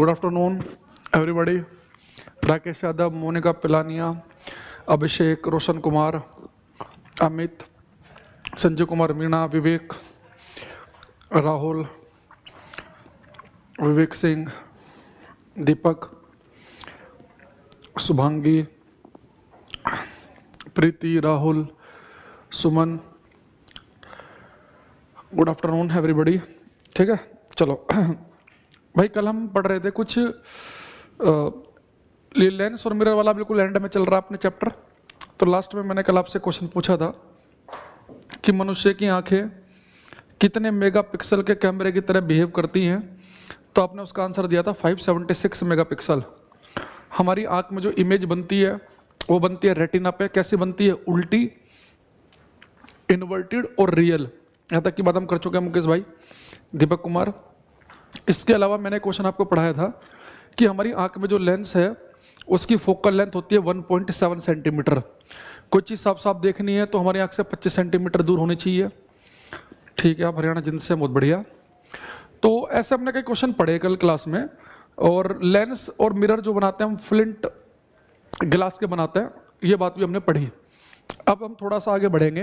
Good afternoon everybody. Rakesh Yadav, Monika Pilania, Abhishek, Roshan Kumar, Amit, Sanjay Kumar Meena, Vivek, Rahul, Vivek Singh, Deepak, Shubhangi, Preeti, Rahul, Suman, good afternoon everybody. ठीक है, चलो भाई, कल हम पढ़ रहे थे कुछ लेंस और मिरर वाला, बिल्कुल एंड में चल रहा है अपने चैप्टर। तो लास्ट में मैंने कल आपसे क्वेश्चन पूछा था कि मनुष्य की आंखें कितने मेगापिक्सल के कैमरे की तरह बिहेव करती हैं, तो आपने उसका आंसर दिया था 576 मेगापिक्सल। हमारी आंख में जो इमेज बनती है वो बनती है रेटिना पे। कैसी बनती है? उल्टी, इन्वर्टेड और रियल। यहाँ तक की बात हम कर चुके हैं मुकेश भाई, दीपक कुमार। इसके अलावा मैंने क्वेश्चन आपको पढ़ाया था कि हमारी आंख में जो लेंस है उसकी फोकल लेंथ होती है 1.7 सेंटीमीटर। कोई चीज़ साफ साफ देखनी है तो हमारी आंख से 25 सेंटीमीटर दूर होनी चाहिए। ठीक है, आप हरियाणा जिंद से, बहुत बढ़िया। तो ऐसे हमने कई क्वेश्चन पढ़े कल क्लास में। और लेंस और मिरर जो बनाते हैं हम फ्लिंट गिलास के बनाते हैं, ये बात भी हमने पढ़ी। अब हम थोड़ा सा आगे बढ़ेंगे,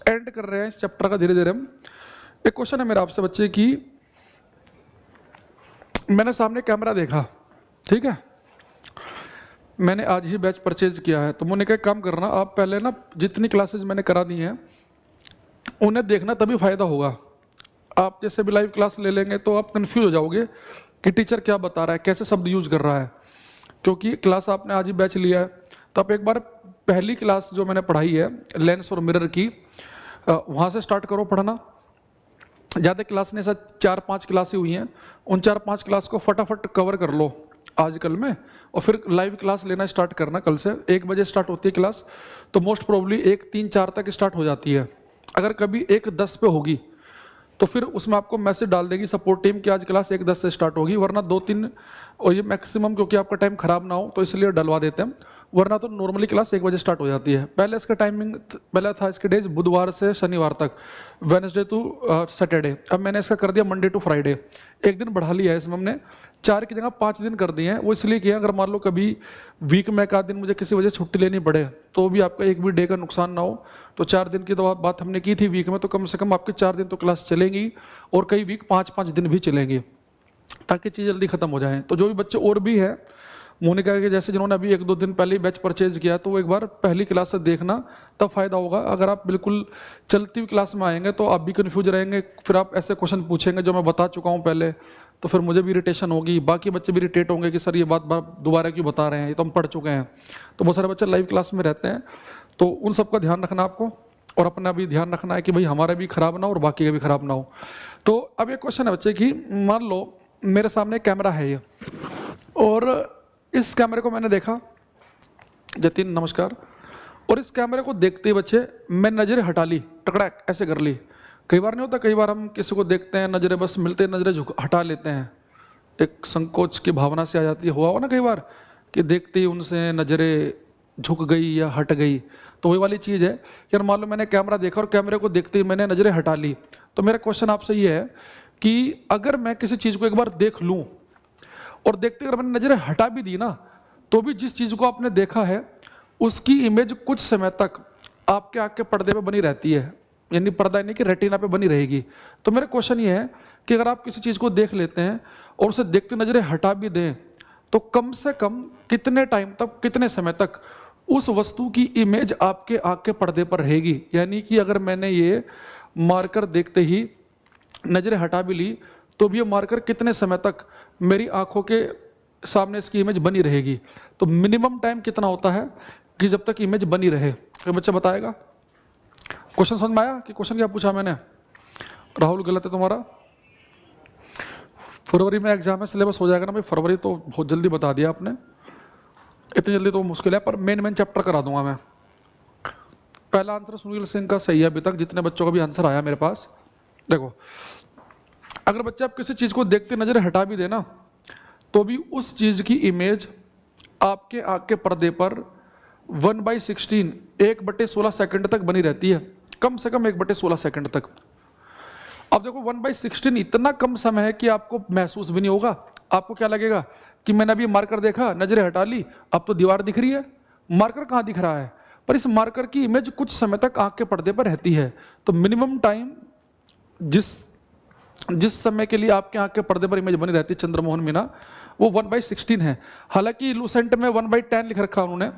एंड कर रहे हैं इस चैप्टर का धीरे धीरे हम। एक क्वेश्चन है मेरा आपसे बच्चे की, मैंने सामने कैमरा देखा, ठीक है, मैंने आज ही बैच परचेज किया है, तो मैंने कहा काम करना, आप पहले ना जितनी क्लासेस मैंने करा दी हैं उन्हें देखना, तभी फायदा होगा। आप जैसे भी लाइव क्लास ले लेंगे तो आप कंफ्यूज हो जाओगे कि टीचर क्या बता रहा है, कैसे शब्द यूज कर रहा है। क्योंकि क्लास आपने आज ही बैच लिया है, तो आप एक बार पहली क्लास जो मैंने पढ़ाई है लेंस और मिरर की, वहाँ से स्टार्ट करो पढ़ना। ज़्यादा क्लास ने शायद 4-5 क्लासें हुई हैं, उन 4-5 क्लास को फटाफट कवर कर लो आजकल में, और फिर लाइव क्लास लेना स्टार्ट करना। कल से 1 बजे स्टार्ट होती है क्लास, तो मोस्ट प्रोबेबली 1-3-4 तक स्टार्ट हो जाती है। अगर कभी 1-10 पे होगी तो फिर उसमें आपको मैसेज डाल देगी सपोर्ट टीम कि आज क्लास 1-10 से स्टार्ट होगी, वरना 2-3, और ये मैक्सिमम, क्योंकि आपका टाइम खराब ना हो तो इसलिए डलवा देते हैं, वरना तो नॉर्मली क्लास 1 बजे स्टार्ट हो जाती है। पहले इसका टाइमिंग पहले था इसके डेज बुधवार से शनिवार तक, वेडनेसडे टू सैटरडे। अब मैंने इसका कर दिया मंडे टू फ्राइडे, 1 दिन बढ़ा लिया है इसमें हमने, 4 की जगह 5 दिन कर दिए हैं। वो इसलिए किया, अगर मान लो कभी वीक में 1 आध दिन मुझे किसी वजह से छुट्टी लेनी पड़े तो भी आपका एक भी डे का नुकसान ना हो। तो 4 दिन की तो बात हमने की थी वीक में, तो कम से कम आपके 4 दिन तो क्लास चलेंगी, और कई वीक 5-5 दिन भी चलेंगी, ताकि चीज़ जल्दी खत्म हो जाए। तो जो भी बच्चे और भी है मोनिका के जैसे, जिन्होंने अभी 1-2 दिन पहले ही बैच परचेज किया, तो वो एक बार पहली क्लास से देखना, तब फायदा होगा। अगर आप बिल्कुल चलती हुई क्लास में आएंगे तो आप भी कंफ्यूज रहेंगे, फिर आप ऐसे क्वेश्चन पूछेंगे जो मैं बता चुका हूँ पहले, तो फिर मुझे भी इरिटेशन होगी, बाकी बच्चे भी इरिटेट होंगे कि सर ये बात दोबारा क्यों बता रहे हैं, ये तो हम पढ़ चुके हैं। तो बहुत सारे बच्चे लाइव क्लास में रहते हैं, तो उन सबका ध्यान रखना आपको, और अपना भी ध्यान रखना है कि भाई हमारा भी खराब ना हो और बाकी का भी खराब ना हो। तो अब एक क्वेश्चन है बच्चे की, मान लो मेरे सामने कैमरा है ये, और इस कैमरे को मैंने देखा, जतिन नमस्कार, और इस कैमरे को देखते ही बच्चे मैं नज़रें हटा ली, टकड़ाक ऐसे कर ली। कई बार नहीं होता, कई बार हम किसी को देखते हैं, नज़रें बस मिलते नज़रें हटा लेते हैं, एक संकोच की भावना से आ जाती है। हुआ हो ना कई बार कि देखते ही उनसे नज़रें झुक गई या हट गई, तो वही वाली चीज़ है कि यार मान लो मैंने कैमरा देखा और कैमरे को देखते ही मैंने नज़रें हटा ली। तो मेरा क्वेश्चन आपसे ये है कि अगर मैं किसी चीज़ को एक बार देख लूँ और देखते अगर मैंने नज़रें हटा भी दी ना, तो भी जिस चीज़ को आपने देखा है उसकी इमेज कुछ समय तक आपके आँख के पर्दे पे बनी रहती है, यानी पर्दा नहीं कि रेटिना पे बनी रहेगी। तो मेरा क्वेश्चन ये है कि अगर आप किसी चीज़ को देख लेते हैं और उसे देखते नज़रें हटा भी दें, तो कम से कम कितने टाइम तक, कितने समय तक उस वस्तु की इमेज आपके आँख के पर्दे पर रहेगी। यानी कि अगर मैंने ये मार्कर देखते ही नज़रें हटा भी ली, तो भी ये मार्कर कितने समय तक मेरी आंखों के सामने इसकी इमेज बनी रहेगी। तो मिनिमम टाइम कितना होता है कि जब तक इमेज बनी रहे? कोई बच्चा बताएगा? क्वेश्चन समझ में आया कि क्वेश्चन क्या पूछा मैंने? राहुल गलत है तुम्हारा। फरवरी में एग्जाम है, सिलेबस हो जाएगा ना भाई, फरवरी तो बहुत जल्दी बता दिया आपने, इतनी जल्दी तो मुश्किल है, पर मेन चैप्टर करा दूंगा मैं। पहला आंसर सुनील सिंह का सही है अभी तक, जितने बच्चों का भी आंसर आया मेरे पास। देखो, अगर बच्चे आप किसी चीज़ को देखते नज़रें हटा भी देना, तो भी उस चीज़ की इमेज आपके आँख के पर्दे पर 1/16 1/16 सेकंड तक बनी रहती है, कम से कम 1/16 सेकंड तक। अब देखो 1/16 इतना कम समय है कि आपको महसूस भी नहीं होगा, आपको क्या लगेगा कि मैंने अभी मार्कर देखा, नजरें हटा ली, अब तो दीवार दिख रही है, मार्कर कहाँ दिख रहा है? पर इस मार्कर की इमेज कुछ समय तक आंख के पर्दे पर रहती है। तो मिनिमम टाइम जिस समय के लिए आपके आंख के पर्दे पर इमेज बनी रहती है चंद्रमोहन मीना, वो 1/16 है। हालांकि लूसेंट में 1/10 लिख रखा उन्होंने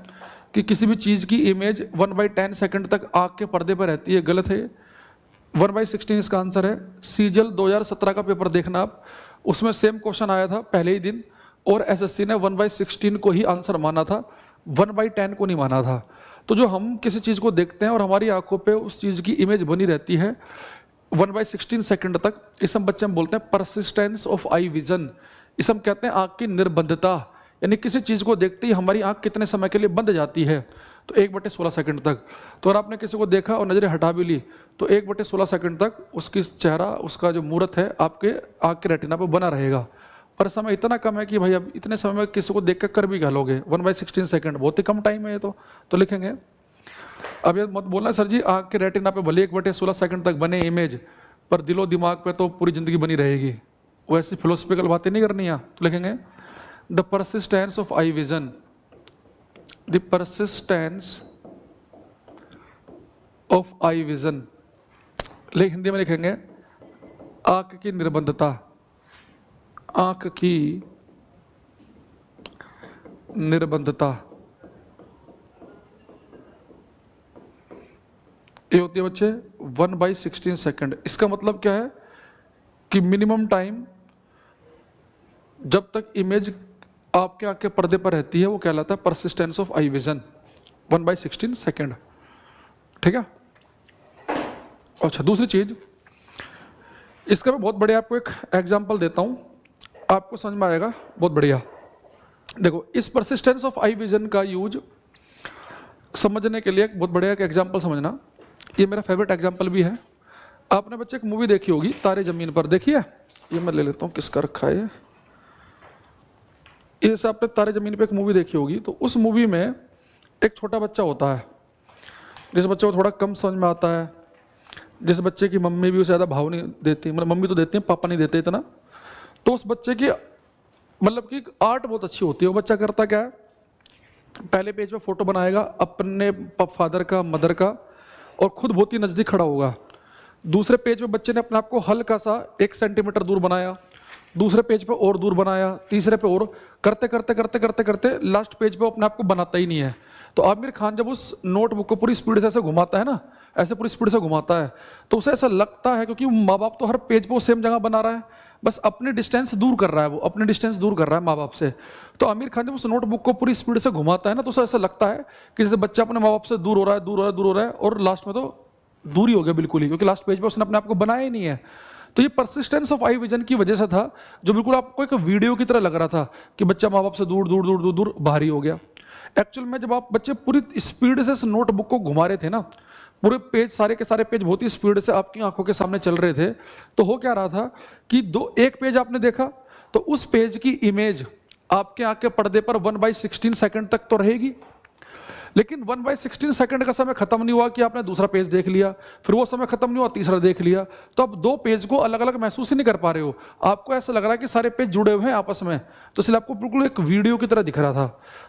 कि किसी भी चीज की इमेज 1/10 सेकंड तक आंख के पर्दे पर रहती है, गलत है। 1/16 इसका आंसर है। सीजल 2017 का पेपर देखना आप, उसमें सेम क्वेश्चन आया था पहले ही दिन, और एसएससी ने 1/16 को ही आंसर माना था, 1/10 को नहीं माना था। तो जो हम किसी चीज को देखते हैं और हमारी आंखों पे उस चीज की इमेज बनी रहती है 1/16 सेकंड तक, इस हम बच्चे में बोलते हैं परसिस्टेंस ऑफ आई विजन। इस हम कहते हैं आंख की निर्बंधता, यानी किसी चीज को देखते ही हमारी आंख कितने समय के लिए बंद जाती है, तो 1/16 सेकंड तक। तो अगर आपने किसी को देखा और नजरें हटा भी ली तो 1/16 सेकंड तक उसकी चेहरा, उसका जो मूर्त है आपके आंख के रेटिना पर बना रहेगा। पर समय इतना कम है कि भाई अब इतने समय में किसी को देख कर भी क्या लोगे, 1/16 सेकंड बहुत ही कम टाइम है ये तो लिखेंगे। अब ये मत बोलना सर जी आंख के रेटिना पे भले 1/16 सेकंड तक बने इमेज, पर दिलो दिमाग पे तो पूरी जिंदगी बनी रहेगी, वैसी फिलोसफिकल बातें नहीं करनी है। तो लिखेंगे the persistence of eye vision, the persistence of eye vision, Hindi में लिखेंगे आंख की निर्बंधता, आंख की निर्बंधता। ये होती है बच्चे 1/16 सेकंड। इसका मतलब क्या है कि मिनिमम टाइम जब तक इमेज आपके आंख के पर्दे पर रहती है वो कहलाता है persistence of eye vision, 1/16 second. ठीक है। अच्छा, दूसरी चीज, इसका मैं बहुत बढ़िया आपको एक एग्जांपल देता हूं, आपको समझ में आएगा बहुत बढ़िया। देखो, इस परसिस्टेंस ऑफ आई विजन का यूज समझने के लिए एक बहुत बढ़िया एक एग्जांपल समझना, ये मेरा फेवरेट एग्जांपल भी है। आपने बच्चे एक मूवी देखी होगी तारे जमीन पर, देखिए, ये मैं ले लेता हूँ किसका रखा है ये से आपने तारे जमीन पे एक मूवी देखी होगी। तो उस मूवी में एक छोटा बच्चा होता है, जिस बच्चे को थोड़ा कम समझ में आता है, जिस बच्चे की मम्मी भी उसे ज़्यादा भाव नहीं देती, मतलब मम्मी तो देती है, पापा नहीं देते इतना। तो उस बच्चे की मतलब कि आर्ट बहुत अच्छी होती है। वो बच्चा करता क्या है, पहले पेज पे फोटो बनाएगा अपने फादर का, मदर का, और खुद बहुत ही नज़दीक खड़ा होगा। दूसरे पेज पे बच्चे ने अपने आप को हल्का सा 1 सेंटीमीटर दूर बनाया, दूसरे पेज पे और दूर बनाया, तीसरे पे और, करते करते करते करते करते लास्ट पेज पे अपने आप को बनाता ही नहीं है। तो आमिर खान जब उस नोटबुक को पूरी स्पीड से ऐसे घुमाता है ना, ऐसे पूरी स्पीड से घुमाता है, तो उसे ऐसा लगता है, क्योंकि माँ बाप तो हर पेज पे वो सेम जगह बना रहा है, बस अपनी डिस्टेंस दूर कर रहा है, वो अपनी डिस्टेंस दूर कर रहा है माँ बाप से। तो आमिर खान जब उस नोटबुक को पूरी स्पीड से घुमाता है ना, तो उसे ऐसा लगता है कि जैसे बच्चा अपने माँ बाप से दूर हो रहा है, दूर हो रहा है, दूर हो रहा है, और लास्ट में तो दूर ही हो गया बिल्कुल ही, क्योंकि लास्ट पेज पे उसने अपने आप को बनाया ही नहीं है। तो ये परसिस्टेंस ऑफ आई विजन की वजह से था, जो बिल्कुल आपको एक वीडियो की तरह लग रहा था कि बच्चा माँ बाप से दूर दूर दूर दूर दूर बाहर ही हो गया। एक्चुअल में जब आप बच्चे पूरी स्पीड से इस नोटबुक को घुमा रहे थे ना, पूरे पेज, सारे के सारे पेज बहुत ही स्पीड से आपकी आंखों के सामने चल रहे थे, तो हो क्या रहा था कि एक पेज आपने देखा तो उस पेज की इमेज आपके आंख के पर्दे पर 1/16 सेकंड तक तो रहेगी, लेकिन 1/16 सेकंड का समय खत्म नहीं हुआ कि आपने दूसरा पेज देख लिया, फिर वो समय खत्म नहीं हुआ, तीसरा देख लिया, तो आप 2 पेज को अलग अलग महसूस ही नहीं कर पा रहे हो। आपको ऐसा लग रहा है कि सारे पेज जुड़े हुए हैं आपस में, तो इसलिए आपको बिल्कुल एक वीडियो की तरह दिख रहा था।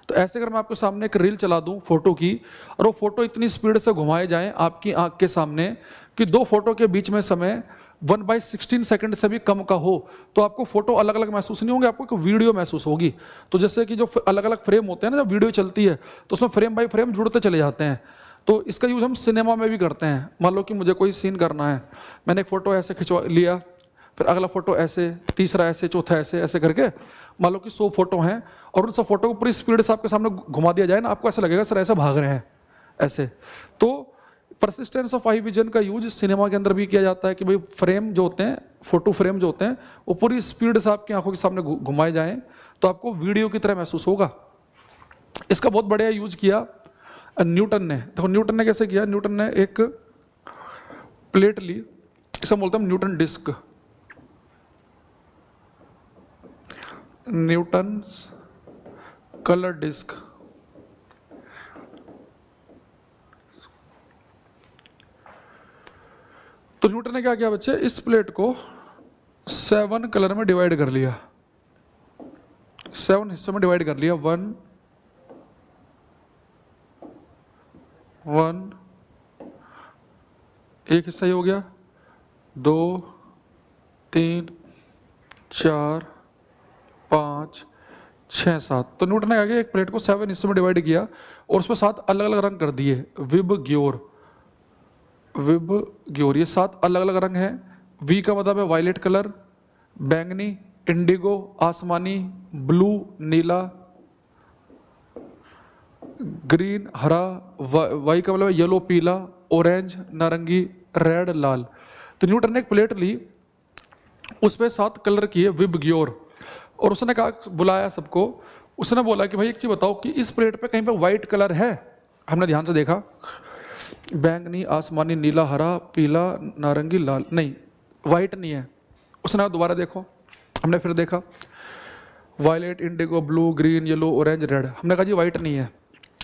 तो ऐसे अगर मैं आपके सामने एक रील चला दूं फोटो की, और वो फोटो इतनी स्पीड से घुमाए जाए आपकी आंख के सामने कि 2 फोटो के बीच में समय 1/16 सेकंड से भी कम का हो, तो आपको फोटो अलग अलग महसूस नहीं होंगे, आपको एक वीडियो महसूस होगी। तो जैसे कि जो अलग अलग फ्रेम होते हैं ना, जब वीडियो चलती है तो उसमें फ्रेम बाय फ्रेम जुड़ते चले जाते हैं। तो इसका यूज हम सिनेमा में भी करते हैं। मान लो कि मुझे कोई सीन करना है, मैंने एक फोटो ऐसे खिंचवा लिया, फिर अगला फोटो ऐसे, तीसरा ऐसे, चौथा ऐसे, ऐसे करके मान लो कि 100 फोटो हैं, और उन सब फोटो को पूरी स्पीड से आपके सामने घुमा दिया जाए ना, आपको ऐसा लगेगा सर ऐसे भाग रहे हैं ऐसे। तो परसिस्टेंस ऑफ आई विजन का यूज सिनेमा के अंदर भी किया जाता है कि भाई फ्रेम जो होते हैं, फोटो फ्रेम जो होते हैं, वो पूरी स्पीड से आपकी आंखों के सामने घुमाए जाएं तो आपको वीडियो की तरह महसूस होगा। इसका बहुत बढ़िया यूज किया न्यूटन ने। देखो न्यूटन ने कैसे किया, न्यूटन ने एक प्लेट ली, इसे बोलते हैं Newton disc, Newton colour disc. तो न्यूटन ने क्या किया बच्चे, इस प्लेट को 7 कलर में डिवाइड कर लिया। 7 हिस्सों में डिवाइड कर लिया, 1 1, एक हिस्सा ही हो गया, 2 3 4 5 6 7। तो न्यूटन ने आगे एक प्लेट को 7 हिस्सों में डिवाइड किया और उसमें 7 अलग अलग रंग कर दिए, विबग्योर, विबग्योर, ये 7 अलग अलग रंग हैं। वी का मतलब है वायलेट कलर, बैंगनी, इंडिगो आसमानी, ब्लू नीला, ग्रीन हरा, वाई का मतलब येलो पीला, ऑरेंज नारंगी, रेड लाल। तो न्यूटन ने एक प्लेट ली, उस पर 7 कलर किए विबग्योर, और उसने कहा, बुलाया सबको, उसने बोला कि भाई एक चीज बताओ कि इस प्लेट पे कहीं पे वाइट कलर है? हमने ध्यान से देखा, बैंगनी आसमानी नीला हरा पीला नारंगी लाल, नहीं वाइट नहीं है। उसने कहा दोबारा देखो, हमने फिर देखा, violet indigo blue green yellow orange red, हमने कहा जी वाइट नहीं है।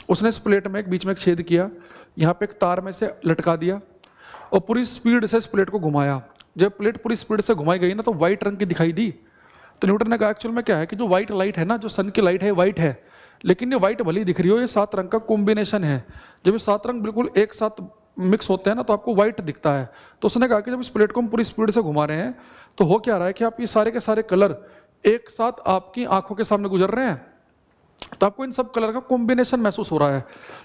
उसने इस प्लेट में एक बीच में एक छेद किया, यहाँ पे एक तार में से लटका दिया और पूरी स्पीड से इस प्लेट को घुमाया। जब प्लेट पूरी स्पीड से घुमाई गई ना तो व्हाइट रंग की दिखाई दी। तो न्यूटन ने कहा एक्चुअल में क्या है कि जो व्हाइट लाइट है ना, जो सन की लाइट है व्हाइट है, लेकिन ये व्हाइट भली दिख रही हो, ये 7 रंग का कॉम्बिनेशन है। जब ये 7 रंग बिल्कुल एक साथ मिक्स होते हैं ना तो आपको व्हाइट दिखता है। तो उसने कहा कि जब इस प्लेट को हम पूरी स्पीड से घुमा रहे हैं तो हो क्या रहा है कि आप ये सारे के सारे कलर एक साथ आपकी आंखों के सामने गुजर रहे हैं, तो आपको इन सब कलर का कॉम्बिनेशन महसूस हो रहा है,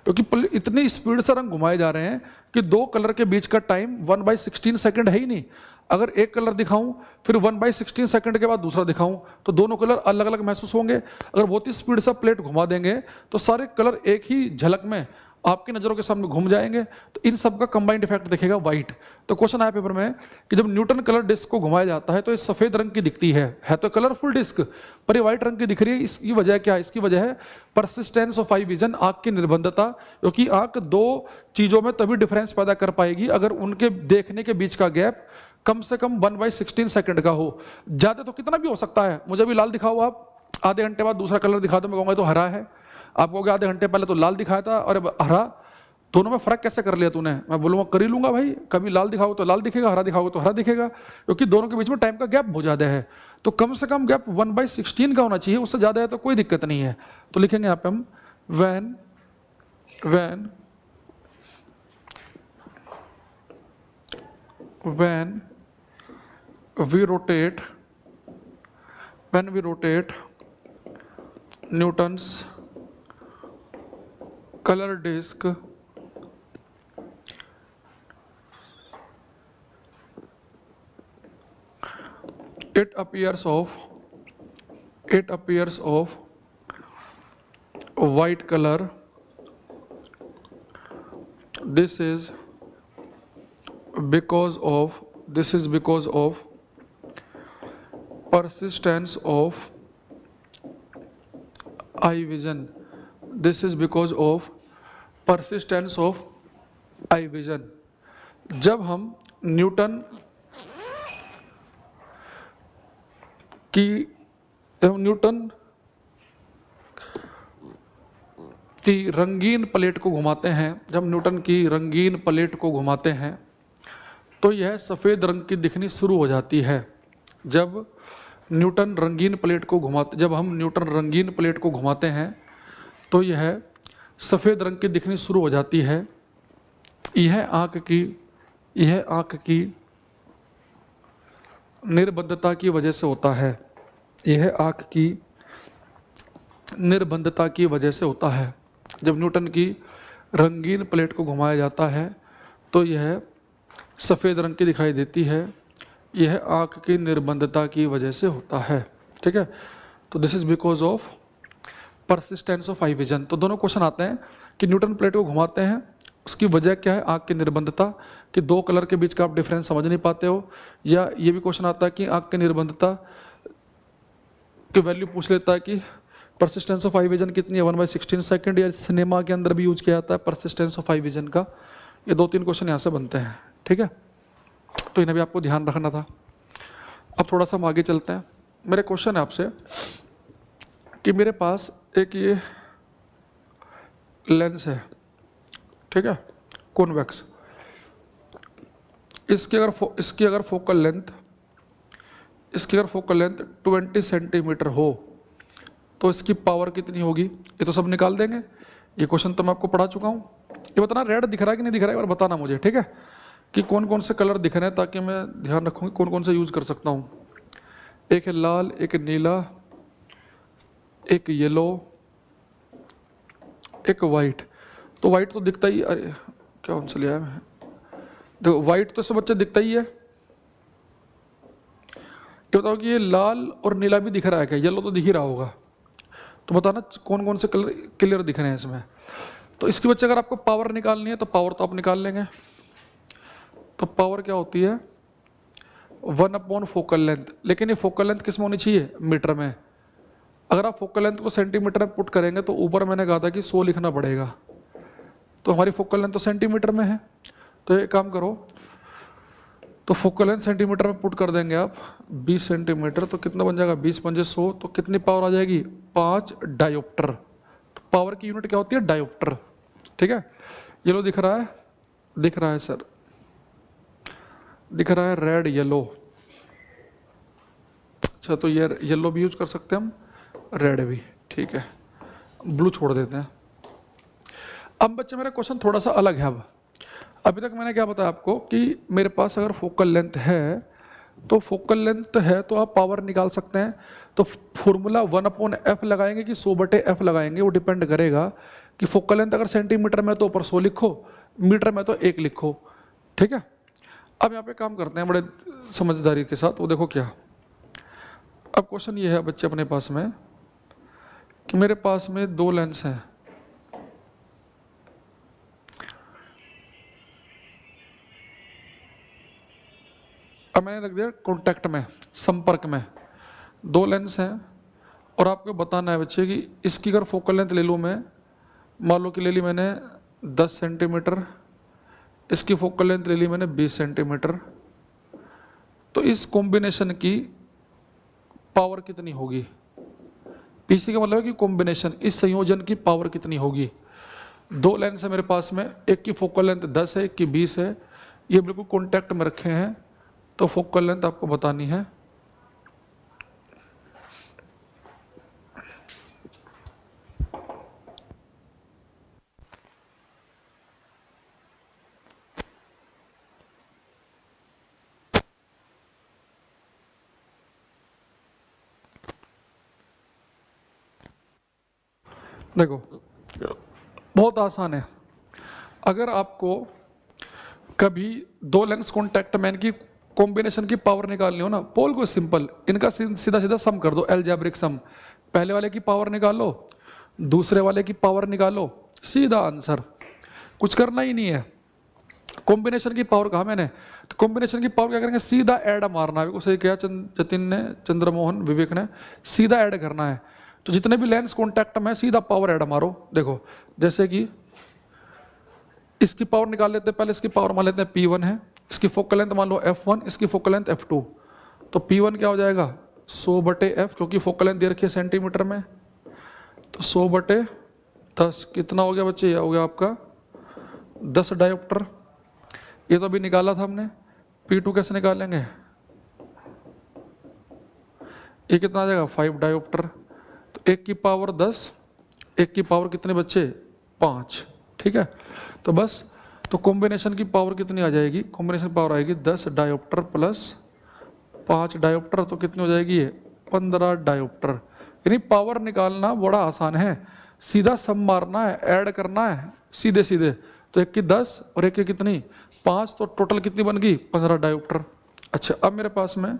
क्योंकि इतनी स्पीड से रंग घुमाए जा रहे हैं कि 2 कलर के बीच का टाइम 1/16 सेकंड है ही नहीं। अगर एक कलर दिखाऊं फिर 1/16 सेकंड के बाद दूसरा दिखाऊं तो दोनों कलर अलग अलग महसूस होंगे। अगर बहुत ही स्पीड से प्लेट घुमा देंगे तो सारे कलर एक ही झलक में आपकी नजरों के सामने घूम जाएंगे, तो इन सब का कंबाइंड इफेक्ट दिखेगा व्हाइट। तो क्वेश्चन आया पेपर में कि जब न्यूटन कलर डिस्क को घुमाया जाता है तो ये सफेद रंग की दिखती है तो कलरफुल डिस्क, पर ये व्हाइट रंग की दिख रही है। इसकी वजह क्या है? इसकी वजह है परसिस्टेंस ऑफ आई विजन, आंख की निर्बंधता, क्योंकि आंख 2 चीजों में तभी डिफरेंस पैदा कर पाएगी अगर उनके देखने के बीच का गैप कम से कम 1/16 सेकंड का हो। ज्यादा तो कितना भी हो सकता है, मुझे भी लाल दिखाओ आप, आधे घंटे बाद दूसरा कलर दिखा दो, मैं कहूँगा तो हरा है, आप कहोगे आधे घंटे पहले तो लाल दिखाया था और अब हरा, दोनों में फर्क कैसे कर लिया तूने? मैं बोलूँगा कर ही लूंगा भाई, कभी लाल दिखाओ तो लाल दिखेगा, हरा दिखाओ तो हरा दिखेगा, क्योंकि दोनों के बीच में टाइम का गैप बहुत ज्यादा है। तो कम से कम गैप 1/16 का होना चाहिए, उससे ज्यादा है तो कोई दिक्कत नहीं है। तो लिखेंगे यहाँ पे हम when we rotate Newton's color disk, it appears of white color. This is because of persistence of eye vision. This is because of persistence of eye vision. जब हम न्यूटन की रंगीन प्लेट को घुमाते हैं, जब न्यूटन की रंगीन प्लेट को घुमाते हैं तो यह सफ़ेद रंग की दिखनी शुरू हो जाती है। जब हम न्यूटन रंगीन प्लेट को घुमाते हैं तो यह सफ़ेद रंग की दिखनी शुरू हो जाती है। यह आँख की निर्बंधता की वजह से होता है। यह आँख की निर्बंधता की वजह से होता है। जब न्यूटन की रंगीन प्लेट को घुमाया जाता है तो यह सफ़ेद रंग की दिखाई देती है। यह आँख की निर्बंधता की वजह से होता है। ठीक है, तो this is because of persistence of eye vision. तो दोनों क्वेश्चन आते हैं कि न्यूटन प्लेट को घुमाते हैं, उसकी वजह क्या है? आँख की निर्बंधता, कि 2 कलर के बीच का आप डिफरेंस समझ नहीं पाते हो। या ये भी क्वेश्चन आता है कि आँख की निर्बंधता की वैल्यू पूछ लेता है कि परसिस्टेंस ऑफ आई विजन कितनी है, 1/16 सेकंड, या सिनेमा के अंदर भी यूज किया जाता है परसिस्टेंस ऑफ आई विजन का। ये 2-3 क्वेश्चन यहाँ से बनते हैं। ठीक है, तो इन्हें भी आपको ध्यान रखना था। अब थोड़ा सा हम आगे चलते हैं। मेरे क्वेश्चन है आपसे कि मेरे पास एक ये लेंस है, ठीक है, कॉन्वेक्स। इसकी अगर फोकल लेंथ 20 सेंटीमीटर हो तो इसकी पावर कितनी होगी, ये तो सब निकाल देंगे। ये क्वेश्चन तो मैं आपको पढ़ा चुका हूँ। ये बताना रेड दिख रहा है कि नहीं दिख रहा है, एक बार बताना मुझे, ठीक है, कि कौन कौन से कलर दिख रहे हैं, ताकि मैं ध्यान रखूँगी कौन कौन से यूज़ कर सकता हूँ। एक है लाल, एक नीला, एक येलो, एक वाइट। तो वाइट तो दिखता ही, अरे क्या कौन सा लिया है मैं, देखो वाइट तो सब बच्चे दिखता ही है। ये बताओ कि ये लाल और नीला भी दिख रहा है क्या, येलो तो दिख ही रहा होगा। तो बताना कौन कौन से कलर क्लियर दिख रहे हैं इसमें। तो इसकी बच्चे अगर आपको पावर निकालनी है तो पावर तो आप निकाल लेंगे। तो पावर क्या होती है, 1/4 फोकल लेंथ। लेकिन ये फोकल लेंथ किस में होनी चाहिए, मीटर में। अगर आप फोकल लेंथ को सेंटीमीटर में पुट करेंगे तो ऊपर मैंने कहा था कि 100 लिखना पड़ेगा, तो हमारी फोकल लेंथ तो सेंटीमीटर में है। तो एक काम करो, तो फोकल लेंथ सेंटीमीटर में पुट कर देंगे आप 20 सेंटीमीटर, तो कितना बन जाएगा 20 पंजे 100, तो कितनी पावर आ जाएगी 5 डायोप्टर। तो पावर की यूनिट क्या होती है, डायोप्टर, ठीक है। येलो दिख रहा है, दिख रहा है सर, दिख रहा है रेड येलो। अच्छा तो ये येलो भी यूज कर सकते हैं हम, रेड भी, ठीक है, ब्लू छोड़ देते हैं। अब बच्चे मेरा क्वेश्चन थोड़ा सा अलग है। अब अभी तक मैंने क्या बताया आपको कि मेरे पास अगर फोकल लेंथ है, तो फोकल लेंथ है तो आप पावर निकाल सकते हैं। तो फॉर्मूला 1/f लगाएंगे कि 100/f लगाएंगे, वो डिपेंड करेगा कि फोकल लेंथ अगर सेंटीमीटर में तो ऊपर 100 लिखो, मीटर में तो 1 लिखो, ठीक है। अब यहाँ पे काम करते हैं बड़े समझदारी के साथ, वो देखो क्या। अब क्वेश्चन ये है बच्चे अपने पास में कि मेरे पास में 2 लेंस हैं, अब मैंने रख दिया कॉन्टैक्ट में, संपर्क में 2 लेंस हैं, और आपको बताना है बच्चे कि इसकी अगर फोकल लेंथ ले लूँ मैं, मान लो कि ले ली मैंने 10 सेंटीमीटर, इसकी फोकल लेंथ ले ली मैंने 20 सेंटीमीटर, तो इस कॉम्बिनेशन की पावर कितनी होगी। पीसी का मतलब है कि कॉम्बिनेशन, इस संयोजन की पावर कितनी होगी। 2 लेंस है मेरे पास में, एक की फोकल लेंथ 10 है, एक की 20 है, ये बिल्कुल कॉन्टैक्ट में रखे हैं, तो फोकल लेंथ आपको बतानी है। देखो बहुत आसान है, अगर आपको कभी 2 लेंस कॉन्टैक्ट में इनकी कॉम्बिनेशन की पावर निकालनी हो ना, पोल को सिंपल, इनका सीधा सीधा सम कर दो, अलजेब्रिक सम। पहले वाले की पावर निकालो, दूसरे वाले की पावर निकालो, सीधा आंसर, कुछ करना ही नहीं है। कॉम्बिनेशन की पावर कहा मैंने, तो कॉम्बिनेशन की पावर क्या करेंगे, सीधा ऐड मारना है। सही किया जतिन ने, चंद्रमोहन, विवेक ने, सीधा ऐड करना है। तो जितने भी लेंस कॉन्टैक्ट में सीधा पावर ऐड मारो। देखो जैसे कि इसकी पावर निकाल लेते हैं, पहले इसकी पावर मान लेते हैं P1 है, इसकी फोकल लेंथ मान लो F1, इसकी फोकल लेंथ F2, तो P1 क्या हो जाएगा 100/f, क्योंकि फोकल लेंथ दे रखी है सेंटीमीटर में, तो 100/10 कितना हो गया बच्चे, ये हो गया आपका 10 डायोप्टर। ये तो अभी निकाला था हमने। P2 कैसे निकालेंगे, ये कितना आ जाएगा 5 डायोप्टर। तो एक की पावर 10, एक की पावर कितने बच्चे 5, ठीक है। तो बस, तो कॉम्बिनेशन की पावर कितनी आ जाएगी, कॉम्बिनेशन पावर आएगी 10 डायोप्टर प्लस 5 डायोप्टर, तो कितनी हो जाएगी ये 15 डायोप्टर। यानी पावर निकालना बड़ा आसान है, सीधा सम मारना है, ऐड करना है सीधे सीधे। तो एक की 10 और एक की कितनी 5, तो टोटल कितनी बन गई 15 डायोप्टर। अच्छा अब मेरे पास में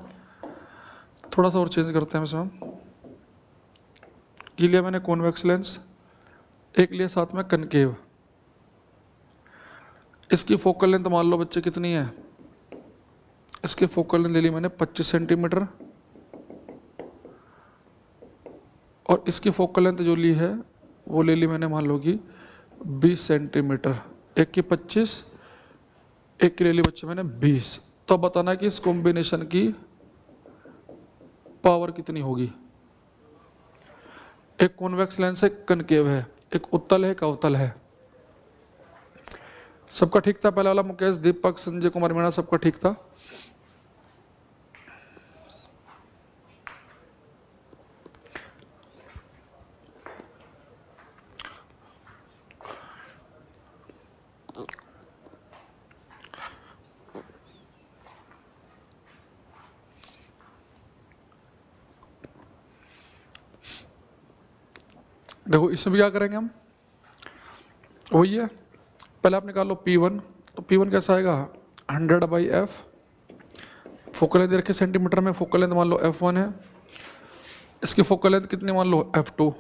थोड़ा सा और चेंज करते हैं इसमें। ये लिया मैंने कॉन्वेक्स लेंस, एक लिया साथ में कनकेव। इसकी फोकल लेंथ मान लो बच्चे कितनी है, इसकी फोकल लेंथ ले ली मैंने 25 सेंटीमीटर, और इसकी फोकल लेंथ जो ली है वो ले ली मैंने मान लो कि 20 सेंटीमीटर। एक की 25, एक की ले ली बच्चे मैंने 20। तो बताना कि इस कॉम्बिनेशन की पावर कितनी होगी। एक कॉन्वेक्स लेंस है, कनकेव है, एक उत्तल है, एक अवतल है। सबका ठीक था पहला वाला, मुकेश, दीपक, संजय कुमार मीणा, सबका ठीक था। देखो इसमें भी क्या करेंगे हम, वही है, पहले आप निकाल लो P1, तो P1 कैसा आएगा 100/f, फोकल लेंथ दे रखे सेंटीमीटर में, फोकल लेंथ मान लो f1 है, इसकी फोकल लेंथ कितनी मान लो f2,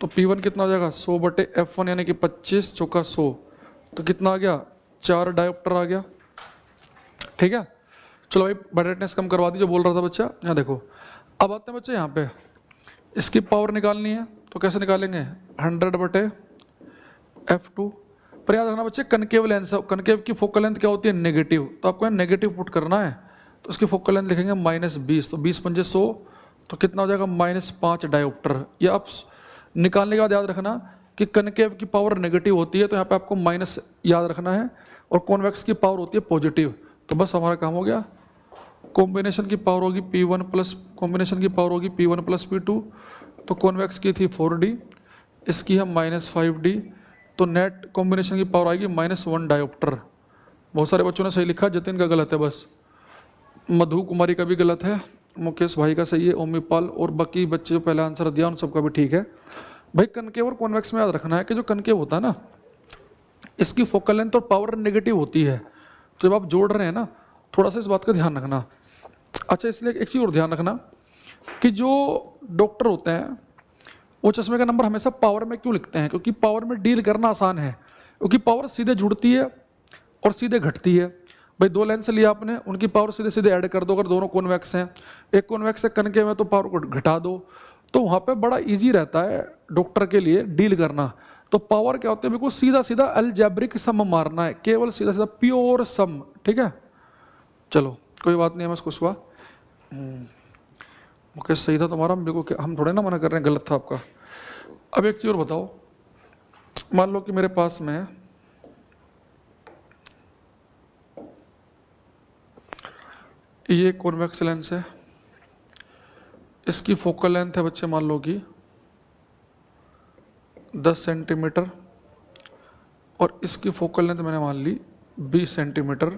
तो P1 कितना हो जाएगा 100/f1 यानी कि 25 चौका 100, तो कितना आ गया 4 डायोप्टर आ गया। ठीक है, चलो भाई ब्राइटनेस कम करवा दी जो बोल रहा था बच्चा। यहाँ देखो, अब आते हैं बच्चे यहाँ पे, इसकी पावर निकालनी है तो कैसे निकालेंगे 100/f2, पर याद रखना बच्चे कनकेव लेंस, कनकेव की फोकल लेंथ क्या होती है नेगेटिव, तो आपको नेगेटिव पुट करना है, तो इसकी फोकल लेंथ लिखेंगे -20, तो 20×5 = 100, तो कितना हो जाएगा -5 डायोप्टर। ये आप निकालने के बाद याद रखना कि कनकेव की पावर नेगेटिव होती है, तो यहाँ पे आपको माइनस याद रखना है, और कॉन्वेक्स की पावर होती है पॉजिटिव, तो बस हमारा काम हो गया। कॉम्बिनेशन की पावर होगी P1 प्लस, कॉम्बिनेशन की पावर होगी P1 + P2, तो कॉन्वेक्स की थी 4D, इसकी है -5D, तो नेट कॉम्बिनेशन की पावर आएगी -1 डायोप्टर। बहुत सारे बच्चों ने सही लिखा, जतिन का गलत है, बस मधु कुमारी का भी गलत है, मुकेश भाई का सही है, ओमीपाल और बाकी बच्चे जो पहला आंसर दिया उन सबका भी ठीक है। भाई कनकेव और कॉन्वेक्स में याद रखना है कि जो कनकेव होता है ना, इसकी फोकल लेंथ और पावर नेगेटिव होती है, तो जब आप जोड़ रहे हैं ना थोड़ा सा इस बात का ध्यान रखना। अच्छा, इसलिए एक चीज़ और ध्यान रखना कि जो डॉक्टर होते हैं वो चश्मे का नंबर हमेशा पावर में क्यों लिखते हैं, क्योंकि पावर में डील करना आसान है, क्योंकि पावर सीधे जुड़ती है और सीधे घटती है। भाई 2 लेंस लिया आपने, उनकी पावर सीधे सीधे ऐड कर दो, अगर दोनों कॉन्वेक्स हैं, एक कॉन्वेक्स है कनकेव में, तो पावर को घटा दो, तो वहाँ पे बड़ा इजी रहता है डॉक्टर के लिए डील करना। तो पावर क्या होती है, बिल्कुल सीधा सीधा अलजेब्रिक सम मारना है, केवल सीधा सीधा प्योर सम। ठीक है, चलो कोई बात नहीं, हमें इसको हुआ मुकेश सही था तुम्हारा, बिल्कुल हम थोड़े ना मना कर रहे हैं गलत था आपका। अब एक चीज और बताओ, मान लो कि मेरे पास में ये कॉन्वेक्स लेंस है, इसकी फोकल लेंथ है बच्चे मान लो कि 10 सेंटीमीटर, और इसकी फोकल लेंथ मैंने मान ली 20 सेंटीमीटर,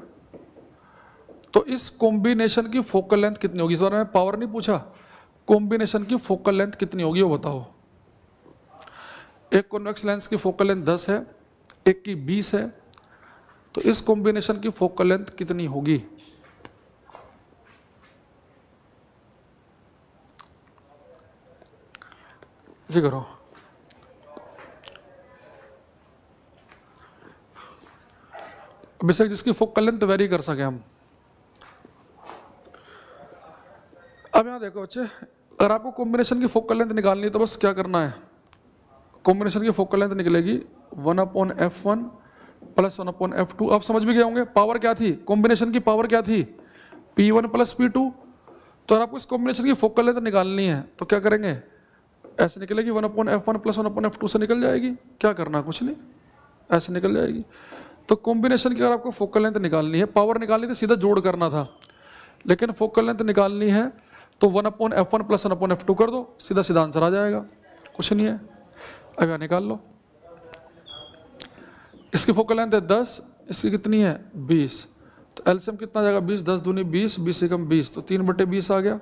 तो इस कॉम्बिनेशन की फोकल लेंथ कितनी होगी, इस बार मैंने पावर नहीं पूछा, कॉम्बिनेशन की फोकल लेंथ कितनी होगी वो बताओ। एक कॉन्वेक्स लेंस की फोकल लेंथ 10 है, एक की 20 है, तो इस कॉम्बिनेशन की फोकल लेंथ कितनी होगी। जी करो, बेशक जिसकी फोकल लेंथ वेरी कर सके हम। अब यहां देखो बच्चे, अगर आपको कॉम्बिनेशन की फोकल लेंथ निकालनी है तो बस क्या करना है, कॉम्बिनेशन की फोकल लेंथ निकलेगी 1/f1 + 1/f2। आप समझ भी गए होंगे पावर क्या थी, कॉम्बिनेशन की पावर क्या थी P1 + P2। तो अगर आपको इस कॉम्बिनेशन की फोकल लेंथ निकालनी है तो क्या करेंगे, ऐसे निकलेगी 1/f1 + 1/f2 से निकल जाएगी, क्या करना कुछ नहीं, ऐसे निकल जाएगी। तो कॉम्बिनेशन की अगर आपको फोकल लेंथ निकालनी है, पावर निकालनी थी सीधा जोड़ करना था, लेकिन फोकल लेंथ निकालनी है तो 1/f1 + 1/f2 कर दो, सीधा सीधा आंसर आ जाएगा, कुछ नहीं है। अब यहाँ निकाल लो, इसकी फोकल लेंथ है 10, इसकी कितनी है 20, तो एलसीएम कितना आ जाएगा 20, 10 दूनी 20, 20 से कम 20, तो 3/20 आ गया।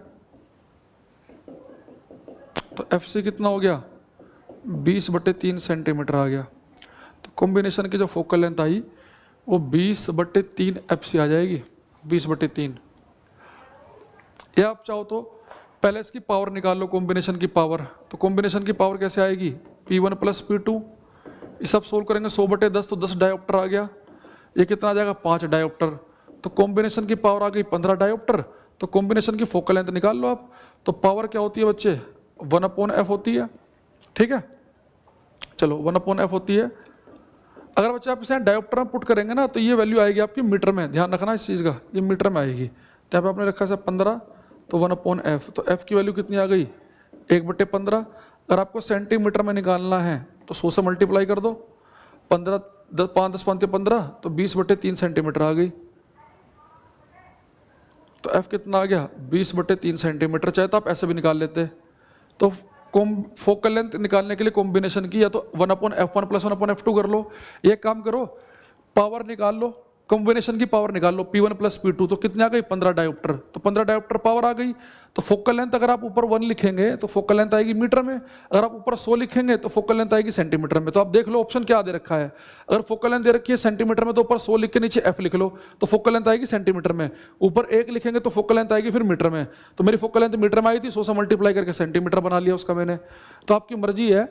तो एफसी कितना हो गया 20/3 सेंटीमीटर आ गया। तो कॉम्बिनेशन की जो फोकल लेंथ आई वो 20/3 एफसी आ जाएगी, 20/3। या आप चाहो तो पहले इसकी पावर निकाल लो, कॉम्बिनेशन की पावर। तो कॉम्बिनेशन की पावर कैसे आएगी P1 + P2, ये सब सोल्व करेंगे 100/10, तो 10 डायोप्टर आ गया। ये कितना आ जाएगा 5 डायोप्टर, तो कॉम्बिनेशन की पावर आ गई 15 डायोप्टर। तो कॉम्बिनेशन की फोकल लेंथ निकाल लो आप। तो पावर क्या होती है बच्चे 1/f होती है, ठीक है। चलो 1/f होती है। अगर बच्चे आप इसे डायोप्टर में पुट करेंगे ना तो ये वैल्यू आएगी आपकी मीटर में, ध्यान रखना इस चीज़ का, ये मीटर में आएगी। तो यहाँ पे आपने रखा है 15, तो 1/f, तो f की वैल्यू कितनी आ गई 1/15। अगर आपको सेंटीमीटर में निकालना है तो 100 से मल्टीप्लाई कर दो, 15 5 10 5 15, तो 20/3 सेंटीमीटर आ गई। तो f कितना आ गया 20/3 सेंटीमीटर। चाहे तो आप ऐसे भी निकाल लेते। तो फोकल लेंथ निकालने के लिए कॉम्बिनेशन की या तो 1/f1 + 1/f2 कर लो, एक काम करो पावर निकाल लो कॉम्बिनेशन की पावर निकाल लो P1 प्लस P2, तो कितनी आ गई 15 डायोप्टर, तो 15 डायोप्टर पावर आ गई। तो फोकल लेंथ अगर आप ऊपर 1 लिखेंगे तो फोकल लेंथ आएगी मीटर में, अगर आप ऊपर 100 लिखेंगे तो फोकल लेंथ आएगी सेंटीमीटर में। तो आप देख लो ऑप्शन क्या दे रखा है, अगर फोकल लेंथ दे रखी है सेंटीमीटर में तो ऊपर 100 लिख के नीचे F लिख लो, तो फोकल लेंथ आएगी सेंटीमीटर में, ऊपर 1 लिखेंगे तो फोकल लेंथ आएगी फिर मीटर में। तो मेरी फोकल लेंथ मीटर में आई थी, 100 से मल्टीप्लाई करके सेंटीमीटर बना लिया उसका मैंने। तो आपकी मर्जी है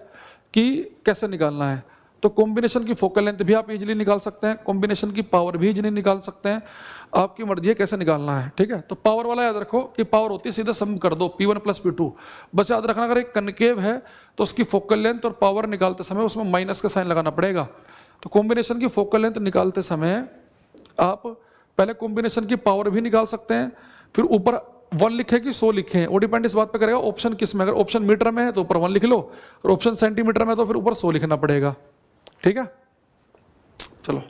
कि कैसे निकालना है। तो कॉम्बिनेशन की फोकल लेंथ भी आप इजीली निकाल सकते हैं, कॉम्बिनेशन की पावर भी इजीली निकाल सकते हैं, आपकी मर्जी है कैसे निकालना है, ठीक है। तो पावर वाला याद रखो कि पावर होती है सीधा सम कर दो P1 प्लस P2। बस याद रखना अगर एक कनकेव है तो उसकी फोकल लेंथ और पावर निकालते समय उसमें माइनस का साइन लगाना पड़ेगा। तो कॉम्बिनेशन की फोकल लेंथ निकालते समय आप पहले कॉम्बिनेशन की पावर भी निकाल सकते हैं, फिर ऊपर 1 लिखे कि 100 लिखे, वो डिपेंड इस बात पे करेगा ऑप्शन किस में। अगर ऑप्शन मीटर में है तो ऊपर 1 लिख लो, और ऑप्शन सेंटीमीटर में तो फिर ऊपर 100 लिखना पड़ेगा, ठीक है। चलो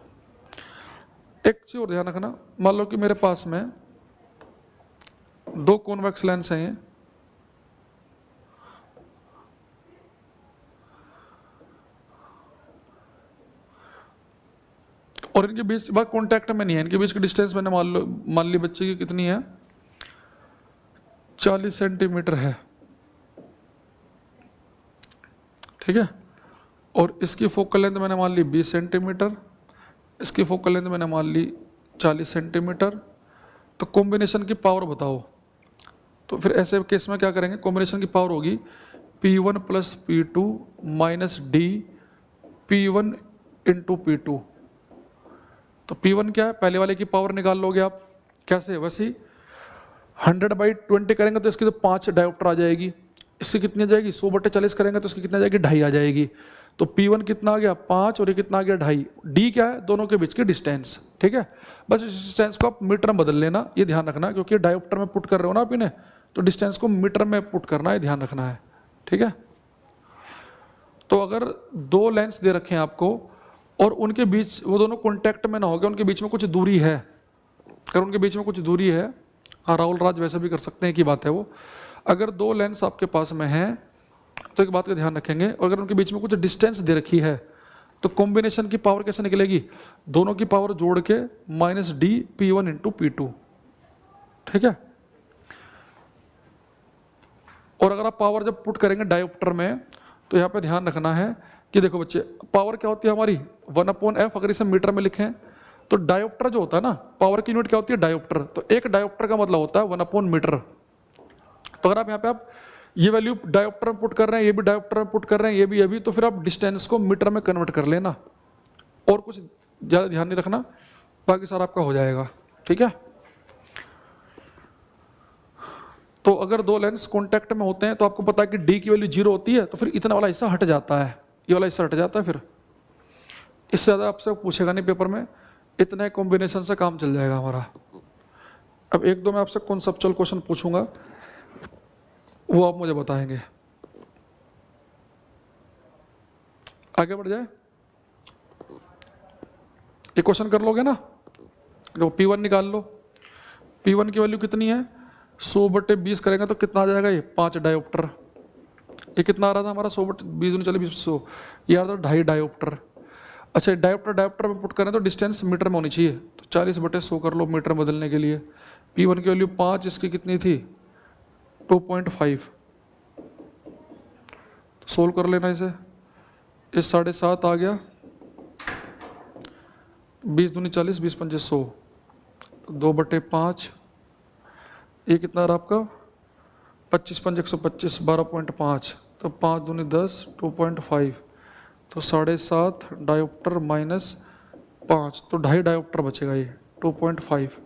एक चीज और ध्यान रखना, मान लो कि मेरे पास में 2 कॉन्वेक्स लेंस हैं ये, और इनके बीच बात कॉन्टैक्ट में नहीं है, इनके बीच की डिस्टेंस मैंने मान ली बच्चे की कितनी है 40 सेंटीमीटर है, ठीक है। और इसकी फोकल लेंथ मैंने मान ली 20 सेंटीमीटर, इसकी फोकल लेंथ मैंने मान ली 40 सेंटीमीटर। तो कॉम्बिनेशन की पावर बताओ। तो फिर ऐसे केस में क्या करेंगे, कॉम्बिनेशन की पावर होगी P1 plus P2 minus D P1 into P2। तो P1 क्या है, पहले वाले की पावर निकाल लोगे आप, कैसे वैसे ही 100/20 करेंगे तो इसकी तो 5 डायोप्टर आ जाएगी, इसकी कितनी आ जाएगी 100/40 करेंगे तो इसकी कितनी आ जाएगी 2.5 आ जाएगी। तो P1 कितना आ गया 5 और ये कितना आ गया 2.5। D क्या है, दोनों के बीच की डिस्टेंस, ठीक है। बस इस डिस्टेंस को आप मीटर में बदल लेना, ये ध्यान रखना, क्योंकि डायोप्टर में पुट कर रहे हो ना आप इन्हें, तो डिस्टेंस को मीटर में पुट करना है, ध्यान रखना है, ठीक है। तो अगर 2 लेंस दे रखे हैं आपको और उनके बीच वो दोनों कॉन्टैक्ट में ना हो गए, उनके बीच में कुछ दूरी है, अगर उनके बीच में कुछ दूरी है, हाँ राहुल राज वैसे भी कर सकते हैं की बात है वो, अगर 2 लेंस आपके पास में हैं तो एक बात का ध्यान रखेंगे, और अगर उनके बीच में कुछ डिस्टेंस दे रखी है तो कॉम्बिनेशन की पावर कैसे निकलेगी, दोनों की पावर जोड़ के minus D P1 into P2, ठीक है। और अगर आप पावर जब पुट करेंगे डायोप्टर में तो यहाँ पे ध्यान रखना है कि देखो बच्चे, पावर क्या होती है हमारी 1/f, अगर इसे मीटर में लिखें तो डायोप्टर जो होता है ना, पावर की यूनिट क्या होती है डायोप्टर, तो एक डायोप्टर का मतलब होता है 1/मीटर। तो अगर आप यहाँ पे आप ये वैल्यू डायोप्टर में पुट कर रहे हैं, ये भी डायोप्टर में पुट कर रहे हैं, ये भी, तो फिर आप डिस्टेंस को मीटर में कन्वर्ट कर लेना, और कुछ ज़्यादा ध्यान नहीं रखना, बाकी सारा आपका हो जाएगा, ठीक है। तो अगर 2 लेंस कॉन्टैक्ट में होते हैं तो आपको पता है कि D की वैल्यू 0 होती है, तो फिर इतना वाला हिस्सा हट जाता है, ये वाला हिस्सा हट जाता है, फिर इससे ज़्यादा आपसे पूछेगा नहीं पेपर में, इतने कॉम्बिनेशन से काम चल जाएगा हमारा। अब 1-2 मैं आपसे कॉन्सेप्चुअल क्वेश्चन पूछूंगा, वो आप मुझे बताएंगे। आगे बढ़ जाए, ये क्वेश्चन कर लोगे ना, तो P1 निकाल लो, P1 की वैल्यू कितनी है 100/20 करेंगे तो कितना आ जाएगा, ये 5 डायोप्टर। ये कितना आ रहा था हमारा 100/20 चले 100, ये आ रहा था 2.5 डायोप्टर। अच्छा डायोप्टर में पुट करें तो डिस्टेंस मीटर में होनी चाहिए, तो 40/100 कर लो मीटर बदलने के लिए। P1 की वैल्यू 5, इसकी कितनी थी 2.5, तो सोल्व कर लेना इसे, ये 7.5 आ गया, 20 दूनी 40, 20 पंजे 100, 2/5, ये कितना रहा आपका 25 पंजे 125, 12.5, तो 5 दूनी 10, 2.5, तो 7.5 डायोप्टर माइनस 5, तो 2.5 डायोप्टर बचेगा, ये 2.5,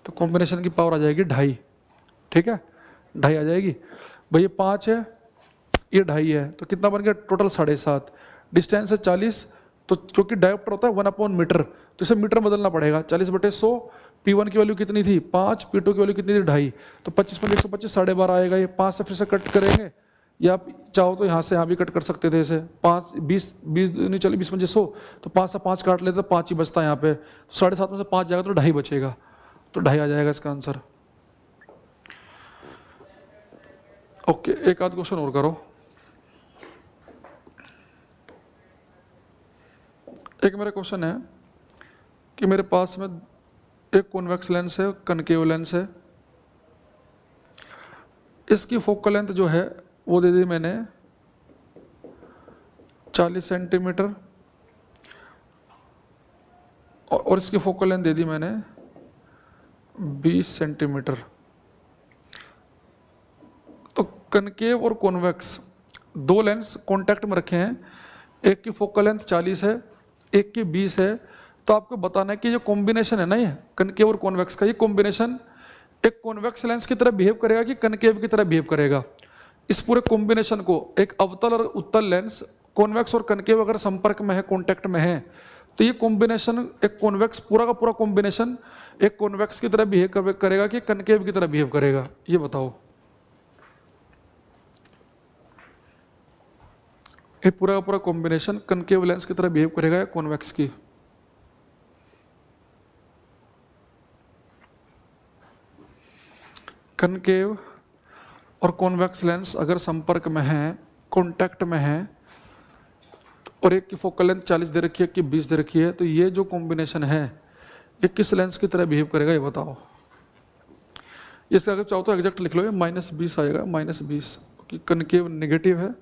तो कॉम्बिनेशन की पावर आ जाएगी 2.5, ठीक है 2.5 आ जाएगी। भाई ये 5 है, ये 2.5 है, तो कितना बन गया टोटल 7.5, डिस्टेंस है 40, तो क्योंकि डायोप्टर होता है 1/मीटर, तो इसे मीटर बदलना पड़ेगा, 40/100। P1 की वैल्यू कितनी थी 5, P2 की वैल्यू कितनी थी 2.5, तो 25 पंजे 125, 12.5 आएगा, ये 5 से फिर से कट करेंगे, या आप चाहो तो यहाँ से यहाँ भी कट कर सकते थे इसे, 5 20 20 नहीं चले 20 पंजे 100, तो 5 से 5 काट लेते तो 5 ही बचता है यहाँ पे, तो 7.5 में से 5 जाएगा तो 2.5 बचेगा, तो 2.5 आ जाएगा इसका आंसर। ओके, एक आध क्वेश्चन और करो। एक मेरा क्वेश्चन है कि मेरे पास में एक कॉन्वेक्स लेंस है, कनकेव लेंस है, इसकी फोकल लेंथ जो है वो दे दी मैंने 40 सेंटीमीटर और इसकी फोकल लेंथ दे दी मैंने 20 सेंटीमीटर। तो कनकेव और कॉन्वेक्स दो लेंस कांटेक्ट में रखे हैं, एक की फोकल लेंथ 40 है, एक की 20 है। तो आपको बताना है कि ये कॉम्बिनेशन है ना, ये कनकेव और कॉन्वेक्स का ये कॉम्बिनेशन एक कॉन्वेक्स लेंस की तरह बिहेव करेगा कि कनकेव की तरह बिहेव करेगा। इस पूरे कॉम्बिनेशन को एक अवतल और उत्तल लेंस कॉन्वेक्स और कनकेव अगर संपर्क में है, कांटेक्ट में है, तो ये कॉम्बिनेशन एक कॉन्वेक्स पूरा का पूरा कॉम्बिनेशन एक कॉन्वेक्स की तरह बिहेव करेगा कि कनकेव की तरह बिहेव करेगा, ये बताओ। ये पूरा का पूरा कॉम्बिनेशन कनकेव लेंस की तरह बिहेव करेगा या कॉन्वेक्स की? कनकेव और कॉन्वेक्स लेंस अगर संपर्क में है, कांटेक्ट में है, और एक की फोकल लेंथ 40 दे रखी है, एक की 20 दे रखी है, तो ये जो कॉम्बिनेशन है ये किस लेंस की तरह बिहेव करेगा, ये बताओ। इसका अगर चाहो तो एग्जैक्ट लिख लो, ये -20 आएगा, -20, क्योंकि कनकेव नेगेटिव है,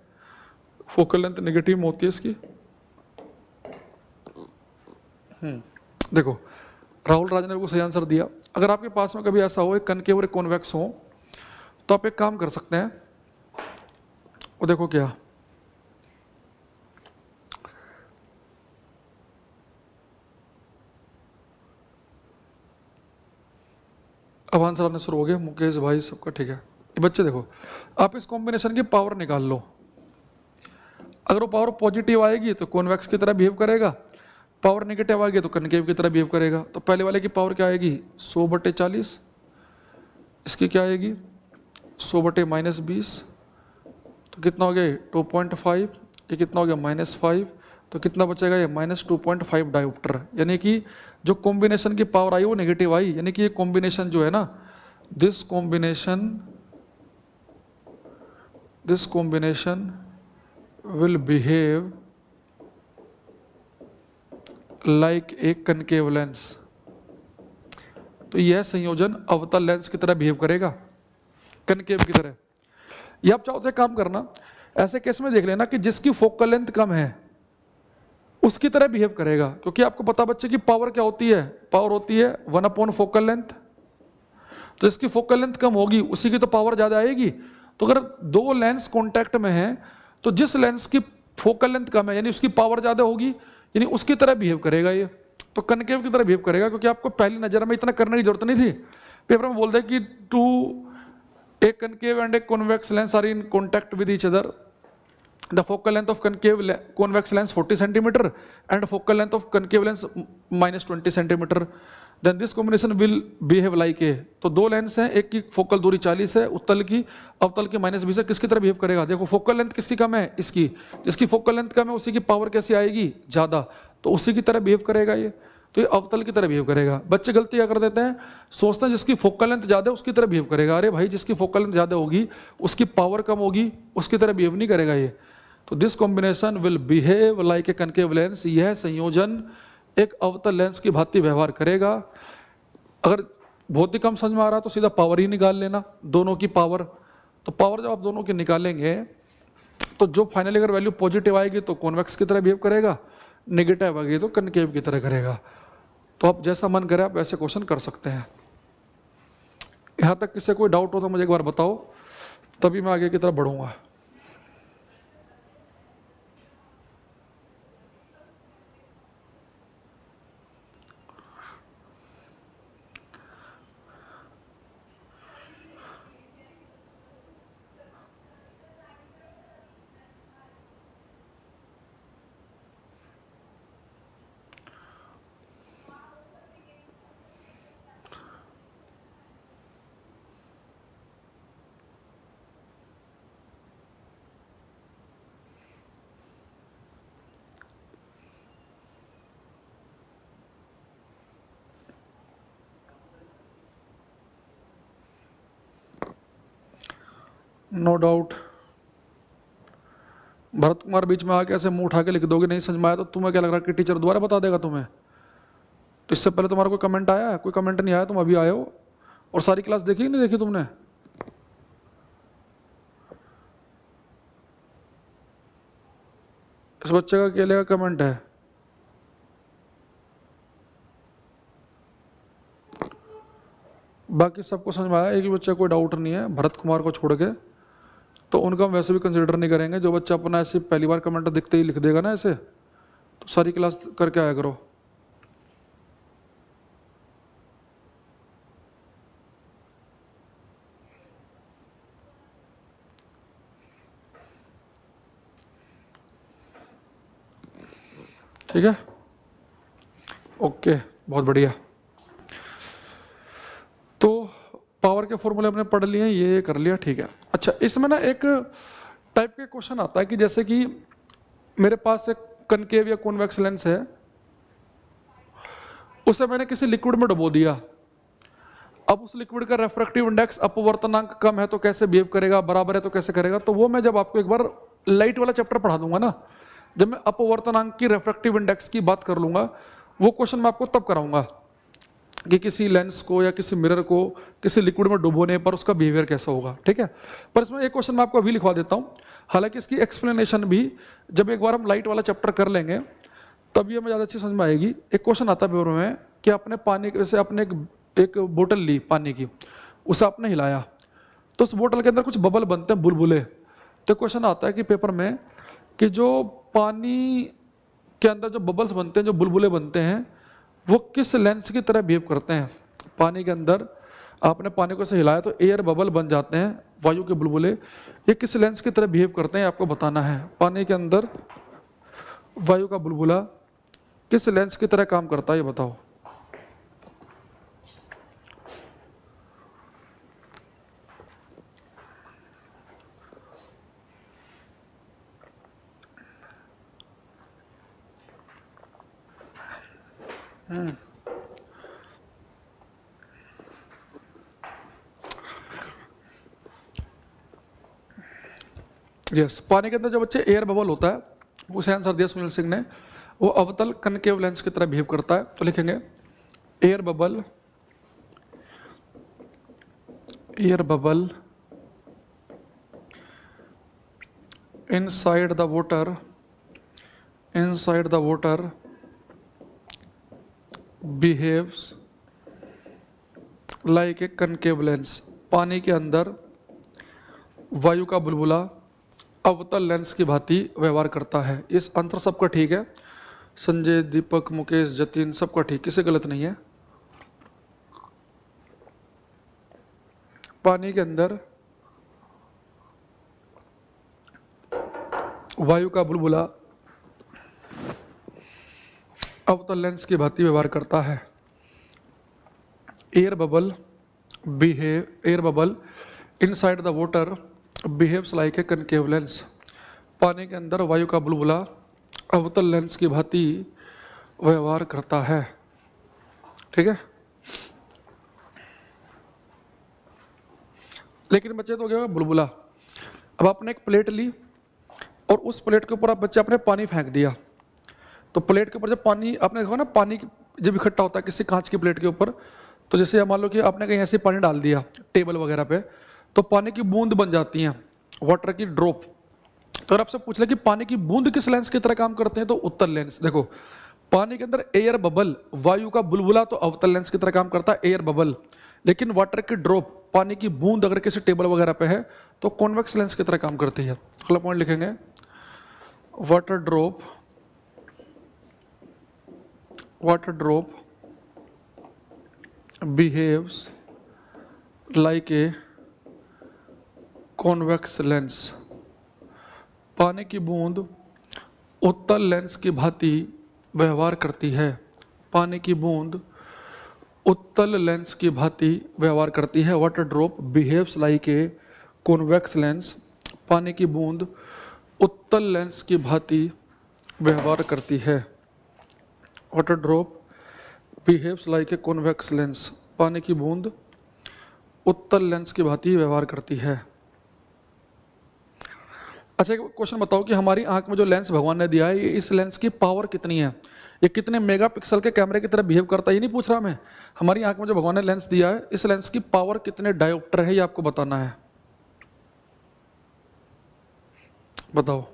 फोकल लेंथ नेगेटिव होती है इसकी। देखो राहुल राज ने को सही आंसर दिया। अगर आपके पास में कभी ऐसा हो एक कनकेव और एक कॉन्वेक्स हो, तो आप एक काम कर सकते हैं, वो देखो क्या, अब आंसर आने शुरू हो गया, मुकेश भाई सबका ठीक है। ये बच्चे देखो, आप इस कॉम्बिनेशन की पावर निकाल लो। अगर वो पावर पॉजिटिव आएगी तो कॉन्वेक्स की तरह बिहेव करेगा, पावर नेगेटिव आएगी तो कनकेव की तरह बिहेव करेगा। तो पहले वाले की पावर क्या आएगी 100/40, इसकी क्या आएगी 100/-20, तो कितना हो गया 2.5, ये कितना हो गया -5, तो कितना बचेगा ये -2.5 डायोप्टर। यानी कि जो कॉम्बिनेशन की पावर आई वो नेगेटिव आई, यानी कि ये कॉम्बिनेशन जो है ना, this combination will behave like a concave lens. तो यह संयोजन अवतल लेंस की तरह बिहेव करेगा, कनकेव की तरह। ये आप चाहो तो काम करना, ऐसे केस में देख लेना कि जिसकी फोकल लेंथ कम है उसकी तरह बिहेव करेगा, क्योंकि आपको पता बच्चे की पावर क्या होती है, पावर होती है 1/4 फोकल लेंथ। तो जिसकी फोकल लेंथ कम होगी उसी की तो पावर ज्यादा आएगी। तो अगर दो लेंस कांटेक्ट में है तो जिस लेंस की फोकल लेंथ कम है यानी उसकी पावर ज्यादा होगी, यानी उसकी तरह बिहेव करेगा ये, तो कनकेव की तरह बिहेव करेगा। क्योंकि आपको पहली नजर में इतना करने की जरूरत नहीं थी, पेपर में बोल दे कि two a concave and a convex lens are in contact with each other, the focal length of concave convex lens 40 centimeter and focal length of concave lens -20 centimeter, then this combination will behave like a। तो दो lens हैं, एक की focal दूरी 40 है उत्तल की, अवतल की -20 है, किसकी तरह बिहेव करेगा? देखो फोकल लेंथ किसकी कम है, इसकी। जिसकी फोकल लेंथ कम है उसी की पावर कैसी आएगी ज्यादा, तो उसी की तरह बिहेव करेगा ये, तो ये अवतल की तरह बिहेव करेगा। बच्चे गलती क्या कर देते हैं, सोचते हैं जिसकी फोकल लेंथ ज्यादा है उसकी तरह बिहेव करेगा। अरे भाई जिसकी फोकल लेंथ ज्यादा होगी उसकी पावर कम होगी, उसकी तरह बिहेव नहीं करेगा ये। तो this combination will behave like a concave lens, यह संयोजन एक अवतल लेंस की भांति व्यवहार करेगा। अगर बहुत ही कम समझ में आ रहा तो सीधा पावर ही निकाल लेना, दोनों की पावर। तो पावर जब आप दोनों की निकालेंगे तो जो फाइनली अगर वैल्यू पॉजिटिव आएगी तो कॉन्वेक्स की तरह बिहेव करेगा, नेगेटिव आएगी तो कनकेव की तरह करेगा। तो आप जैसा मन करे आप वैसे क्वेश्चन कर सकते हैं। यहां तक किसी कोई डाउट हो तो मुझे एक बार बताओ, तभी मैं आगे की तरफ बढ़ूंगा। No doubt. भरत कुमार बीच में आके ऐसे मुंह उठा के लिख दोगे नहीं समझ में आया तो तुम्हें क्या लग रहा है कि टीचर दोबारा बता देगा तुम्हें? तो इससे पहले तुम्हारा कोई कमेंट आया है? कोई कमेंट नहीं आया, तुम अभी आए हो। और सारी क्लास देखी कि नहीं देखी तुमने? इस बच्चे का अकेले का कमेंट है। बाकी सबको समझ में आया? एक ही बच्चे कोई डाउट नहीं है, भरत कुमार को छोड़ के। तो उनका हम वैसे भी कंसिडर नहीं करेंगे। जो बच्चा अपना ऐसे पहली बार कमेंट दिखते ही लिख देगा ना ऐसे, तो सारी क्लास करके आया करो। ठीक है, ओके, बहुत बढ़िया। तो पावर के फॉर्मूले हमने पढ़ लिए, ये कर लिया, ठीक है। अच्छा, इसमें ना एक टाइप के क्वेश्चन आता है कि जैसे कि मेरे पास एक कनकेव या कॉन्वेक्स लेंस है, उसे मैंने किसी लिक्विड में डुबो दिया। अब उस लिक्विड का रेफ्रेक्टिव इंडेक्स अपवर्तनांक कम है तो कैसे बिहेव करेगा, बराबर है तो कैसे करेगा। तो वो मैं जब आपको एक बार लाइट वाला चैप्टर पढ़ा दूंगा ना, जब मैं अपवर्तनांक की रेफ्रेक्टिव इंडेक्स की बात कर लूंगा, वो क्वेश्चन मैं आपको तब कराऊंगा कि किसी लेंस को या किसी मिरर को किसी लिक्विड में डुबोने पर उसका बिहेवियर कैसा होगा। ठीक है, पर इसमें एक क्वेश्चन मैं आपको अभी लिखवा देता हूँ। हालांकि इसकी एक्सप्लेनेशन भी जब एक बार हम लाइट वाला चैप्टर कर लेंगे तब ये हमें ज़्यादा अच्छी समझ में आएगी। एक क्वेश्चन आता है पेपर में कि आपने पानी, जैसे आपने एक बोतल ली पानी की, उसे आपने हिलाया तो उस बोतल के अंदर कुछ बबल बनते हैं, बुलबुले। तो क्वेश्चन आता है कि पेपर में कि जो पानी के अंदर जो बबल्स बनते हैं, जो बुलबुले बनते हैं, वो किस लेंस की तरह बिहेव करते हैं। पानी के अंदर आपने पानी को ऐसे हिलाया तो एयर बबल बन जाते हैं, वायु के बुलबुले। ये किस लेंस की तरह बिहेव करते हैं आपको बताना है। पानी के अंदर वायु का बुलबुला किस लेंस की तरह काम करता है, ये बताओ। यस, पानी के अंदर जो बच्चे एयर बबल होता है, उसे आंसर दिया सुनील सिंह ने, वो अवतल कनकेव लेंस की तरह बिहेव करता है। तो लिखेंगे air bubble, air bubble inside the water behaves like a concave lens। पानी के अंदर वायु का बुलबुला अवतल लेंस की भांति व्यवहार करता है। इस आंसर सबका ठीक है, संजय, दीपक, मुकेश, जतिन, सबका ठीक, किसी गलत नहीं है। पानी के अंदर वायु का बुलबुला अवतल लेंस की भांति व्यवहार करता है। Air bubble inside the water behaves like a concave lens. पानी के अंदर वायु का बुलबुला अवतल लेंस की भांति व्यवहार करता है। ठीक है, लेकिन बच्चे तो हो गया बुलबुला। अब आपने एक प्लेट ली और उस प्लेट के ऊपर आप बच्चे आपने पानी फेंक दिया। तो प्लेट के ऊपर जब पानी, आपने देखा ना पानी जब इकट्ठा होता है किसी कांच की प्लेट के ऊपर, तो जैसे मान लो कि आपने कहीं ऐसे पानी डाल दिया टेबल वगैरह पे, तो पानी की बूंद बन जाती हैं, वाटर की ड्रॉप। तो अगर आपसे पूछ ले कि पानी की बूंद किस लेंस की तरह काम करते हैं, तो उत्तल लेंस। देखो, पानी के अंदर एयर बबल, वायु का बुलबुला तो अवतल लेंस की तरह काम करता है, एयर बबल। लेकिन वाटर की ड्रॉप, पानी की बूंद अगर किसी टेबल वगैरह पे है तो कॉन्वेक्स लेंस की तरह काम करती है। अगला पॉइंट लिखेंगे, water drop behaves like a convex lens। पानी की बूंद उत्तल लेंस की भांति व्यवहार करती है। पानी की बूंद उत्तल लेंस की भांति व्यवहार करती है। Water drop behaves like a convex lens. पानी की बूंद उत्तल लेंस की भांति व्यवहार करती है। Water drop behaves like a convex lens. पानी की बूंद उत्तल लेंस की भांति व्यवहार करती है। अच्छा एक क्वेश्चन बताओ कि हमारी आंख में जो लेंस भगवान ने दिया है, ये इस लेंस की पावर कितनी है? ये कितने मेगापिक्सल के कैमरे की तरह बिहेव करता है, ये नहीं पूछ रहा मैं। हमारी आंख में जो भगवान ने लेंस दिया है, इस लेंस की पावर कितने डायोप्टर है, ये आपको बताना है। बताओ।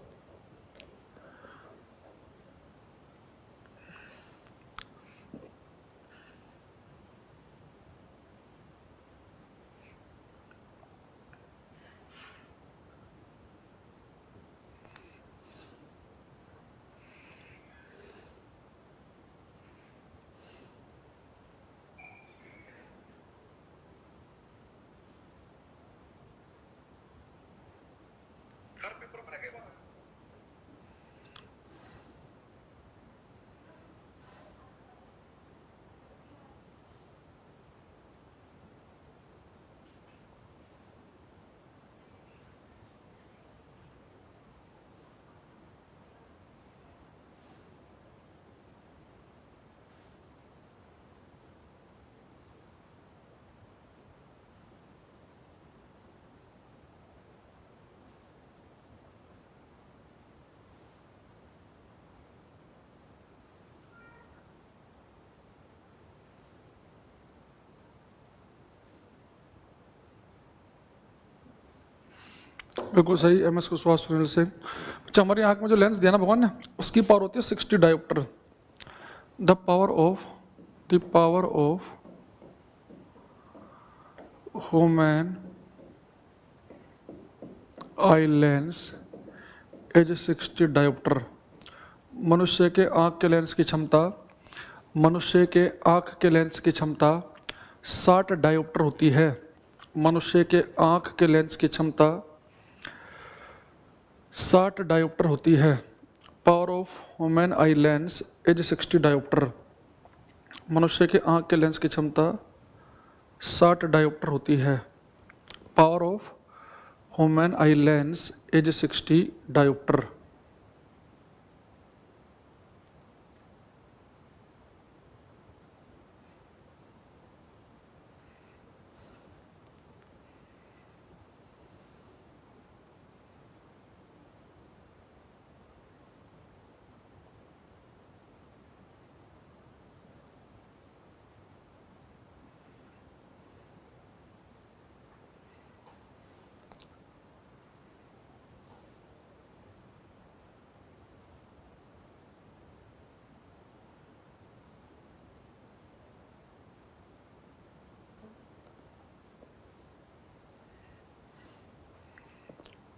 बिल्कुल सही, MS कुशवाहा सुनील सिंह। अच्छा हमारी आंख में जो लेंस दिया ना भगवान ने, उसकी पावर होती है 60 dioptre. The power of human eye lens is 60 dioptre. मनुष्य के आंख के लेंस की क्षमता, मनुष्य के आंख के लेंस की क्षमता 60 डायोप्टर होती है। मनुष्य के आंख के लेंस की क्षमता 60 डायोप्टर होती है। Power of human eye lens is 60 dioptre. मनुष्य के आंख के लेंस की क्षमता 60 डायोप्टर होती है। Power of human eye lens is 60 dioptre.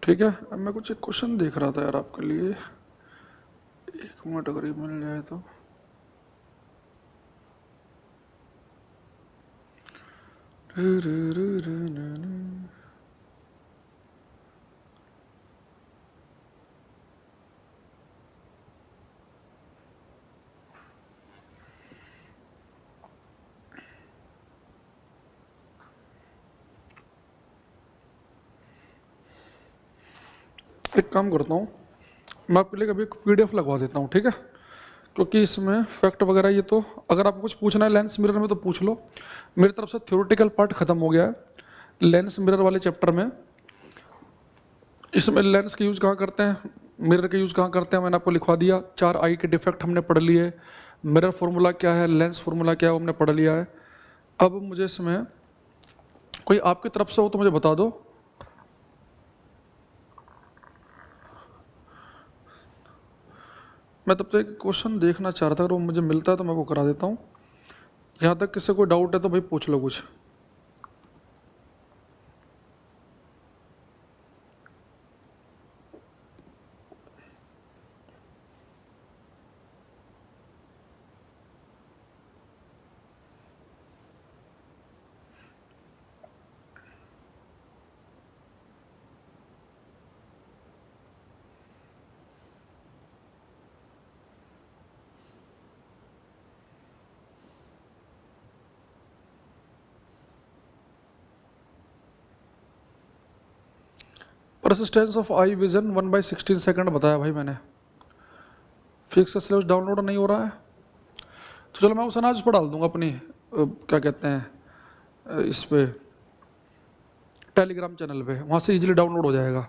ठीक है, अब मैं कुछ एक क्वेश्चन देख रहा था यार आपके लिए, 1 मिनट अगर ये मिल जाए तो। एक काम करता हूँ, मैं आपके लिए कभी एक PDF लगवा देता हूँ, ठीक है? क्योंकि इसमें फैक्ट वगैरह ये तो, अगर आपको कुछ पूछना है लेंस मिरर में तो पूछ लो। मेरी तरफ से थ्योरेटिकल पार्ट खत्म हो गया है लेंस मिरर वाले चैप्टर में। इसमें लेंस के यूज़ कहाँ करते हैं, मिरर के यूज़ कहाँ करते हैं, मैंने आपको लिखवा दिया। 4 आई के डिफेक्ट हमने पढ़ लिए, मिरर फार्मूला क्या है, लेंस फार्मूला क्या है, वो हमने पढ़ लिया है। अब मुझे इसमें कोई आपकी तरफ से हो तो मुझे बता दो। मैं तब तक क्वेश्चन देखना चाह रहा था, अगर वो मुझे मिलता है तो मैं वो करा देता हूँ। यहाँ तक किसी को डाउट है तो भाई पूछ लो कुछ। Persistence of eye vision 1/16 second बताया भाई मैंने। फिक्स सिलेबस डाउनलोड नहीं हो रहा है तो चलो मैं उसे ना उस पर डाल दूंगा अपनी क्या कहते हैं इस पे टेलीग्राम चैनल पे, वहाँ से इजीली डाउनलोड हो जाएगा।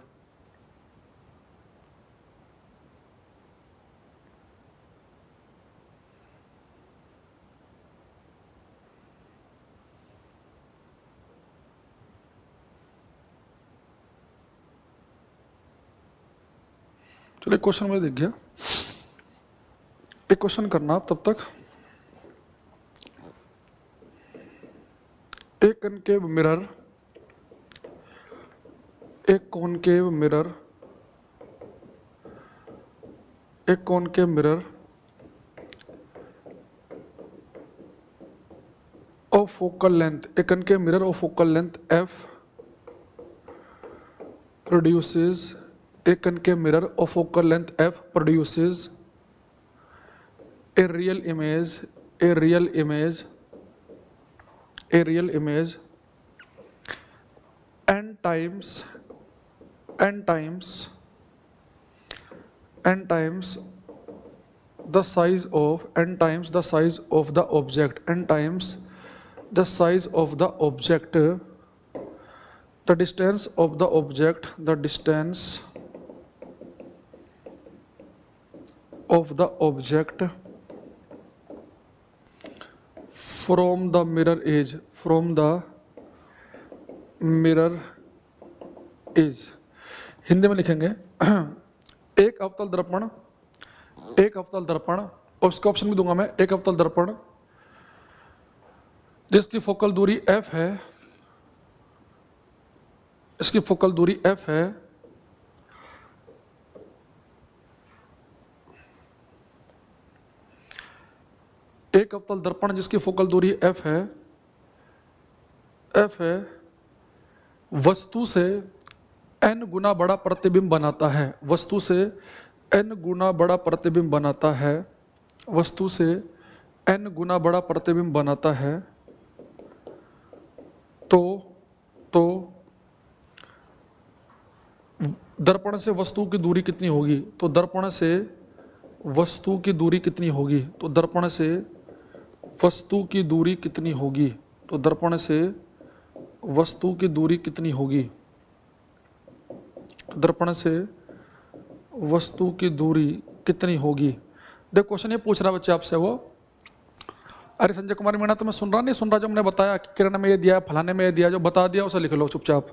चलो क्वेश्चन में दिख गया, एक क्वेश्चन करना आप तब तक। एक कनकेव मिरर, एक कॉनकेव मिरर, एक concave mirror of focal length, a concave mirror of focal length f produces, a concave mirror of focal length f produces a real image, a real image, a real image n times, n times, n times the size of, n times the size of the object, n times the size of the object, the distance of the object, the distance of the object from the mirror edge, from the mirror edge। Hindi में लिखेंगे एक अवतल दर्पण, एक अवतल दर्पण, और उसका ऑप्शन भी दूंगा मैं, एक अवतल दर्पण जिसकी फोकल दूरी f है, इसकी फोकल दूरी f है, एक अवतल दर्पण जिसकी फोकल दूरी f है, f है, वस्तु से n गुना बड़ा प्रतिबिंब बनाता है, वस्तु से n गुना बड़ा प्रतिबिंब बनाता है, वस्तु से n गुना बड़ा प्रतिबिंब बनाता है, तो दर्पण से वस्तु की दूरी कितनी होगी, तो दर्पण से वस्तु की दूरी कितनी होगी, तो दर्पण से वस्तु की दूरी कितनी होगी, तो दर्पण से वस्तु की दूरी कितनी होगी, दर्पण से वस्तु की दूरी कितनी होगी। देखो क्वेश्चन ये पूछ रहा बच्चे आपसे वो, अरे संजय कुमार मीणा तुम्हें सुन रहा नहीं सुन रहा, जो मैंने बताया कि किरण में ये दिया है, फलाने में ये दिया है, जो बता दिया उसे लिख लो चुपचाप,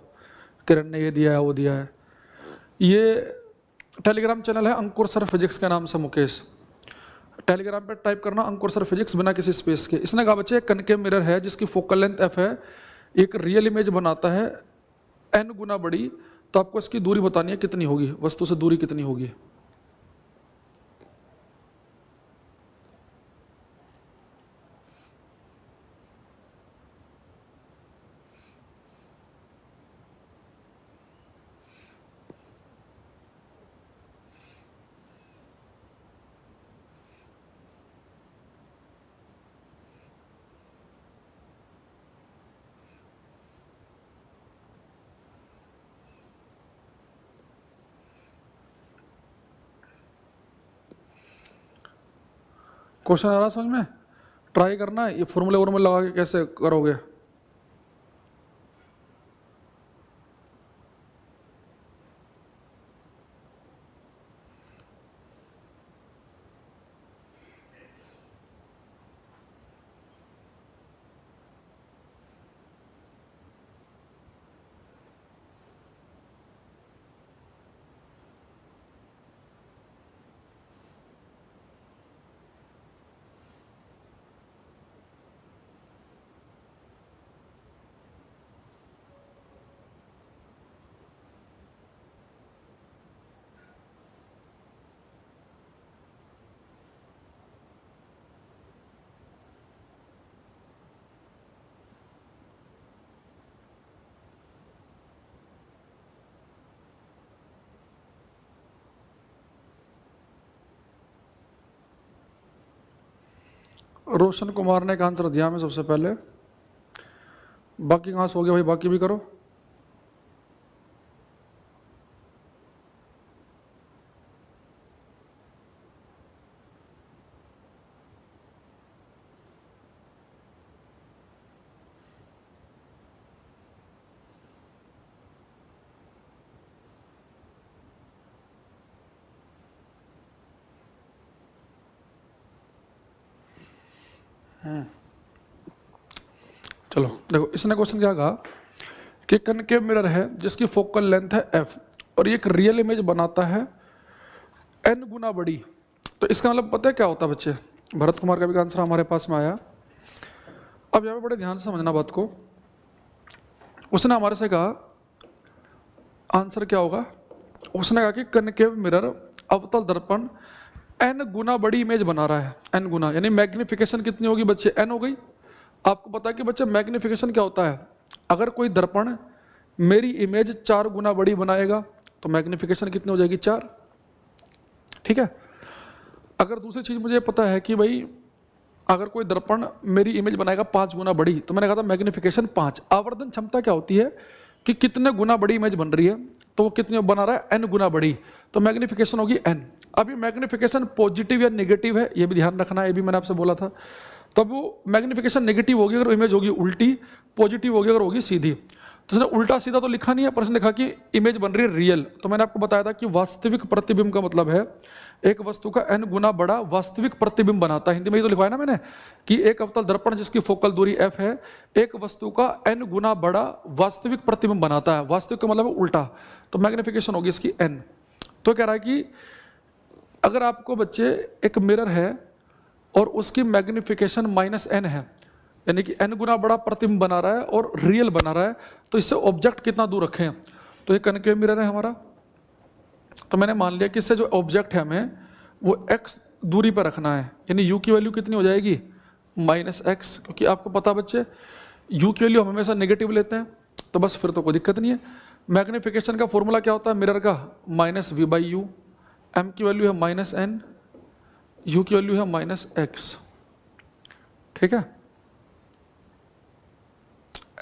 किरण ने ये दिया है वो दिया है। ये टेलीग्राम चैनल है अंकुर सर फिजिक्स के नाम से मुकेश, टेलीग्राम पे टाइप करना अंकुर सर फिजिक्स बिना किसी स्पेस के। इसने कहा बच्चे कनकेव मिरर है जिसकी फोकल लेंथ f है, एक रियल इमेज बनाता है n गुना बड़ी, तो आपको इसकी दूरी बतानी है कितनी होगी, वस्तु से दूरी कितनी होगी। क्वेश्चन आ रहा समझ में, ट्राई करना है, ये फॉर्मूले वॉर्मूले लगा के कैसे करोगे। रोशन कुमार ने एक आंसर दिया मैं सबसे पहले, बाकी कहाँ से हो गया भाई, बाकी भी करो। चलो देखो इसने क्वेश्चन क्या कहा कि कनकेव मिरर है जिसकी फोकल लेंथ है f और ये एक रियल इमेज बनाता है n गुना बड़ी, तो इसका मतलब पता है क्या होता है बच्चे? भरत कुमार का भी आंसर हमारे पास में आया। अब यहाँ पे बड़े ध्यान से समझना बात को। उसने हमारे से कहा आंसर क्या होगा, उसने कहा कि कनकेव मिरर अवतल दर्पण n गुना बड़ी इमेज बना रहा है। n गुना यानी मैग्निफिकेशन कितनी होगी बच्चे? n हो गई। आपको पता है कि बच्चे मैग्निफिकेशन क्या होता है? अगर कोई दर्पण मेरी इमेज 4 गुना बड़ी बनाएगा तो मैग्निफिकेशन कितनी हो जाएगी? 4। ठीक है। अगर दूसरी चीज मुझे पता है कि भाई अगर कोई दर्पण मेरी इमेज बनाएगा 5 गुना बड़ी, तो मैंने कहा था मैग्निफिकेशन 5। आवर्धन क्षमता क्या होती है कि कितने गुना बड़ी इमेज बन रही है, तो वो कितने बना रहा है? n गुना बड़ी, तो मैग्निफिकेशन होगी n। अब ये मैग्निफिकेशन पॉजिटिव या नेगेटिव है, ये भी ध्यान रखना है, ये भी मैंने आपसे बोला था। तब वो मैग्निफिकेशन नेगेटिव होगी अगर इमेज होगी उल्टी, पॉजिटिव होगी अगर होगी सीधी। तो उसने उल्टा सीधा तो लिखा नहीं है, पर उसने लिखा कि इमेज बन रही है रियल। तो मैंने आपको बताया था कि वास्तविक प्रतिबिंब का मतलब है एक वस्तु का n गुना बड़ा वास्तविक प्रतिबिंब बनाता है। हिंदी में ही तो लिखवाया ना मैंने कि एक अवतल दर्पण जिसकी फोकल दूरी f है, एक वस्तु का n गुना बड़ा वास्तविक प्रतिबिंब बनाता है। वास्तविक का मतलब उल्टा, तो मैग्निफिकेशन होगी इसकी n। तो कह रहा है कि अगर आपको बच्चे एक मिरर है और उसकी मैग्निफिकेशन -n है, यानी कि n गुना बड़ा प्रतिबिंब बना रहा है और रियल बना रहा है, तो इससे ऑब्जेक्ट कितना दूर रखें? तो ये कनकेव मिरर है हमारा। तो मैंने मान लिया कि इससे जो ऑब्जेक्ट है हमें वो x दूरी पर रखना है, यानी u की वैल्यू कितनी हो जाएगी? -x। क्योंकि आपको पता बच्चे u की वैल्यू हम हमेशा नेगेटिव लेते हैं, तो बस फिर तो कोई दिक्कत नहीं है। मैग्निफिकेशन का फॉर्मूला क्या होता है मिरर का? -v/u। m की वैल्यू है -n, u की वैल्यू है -x। ठीक है।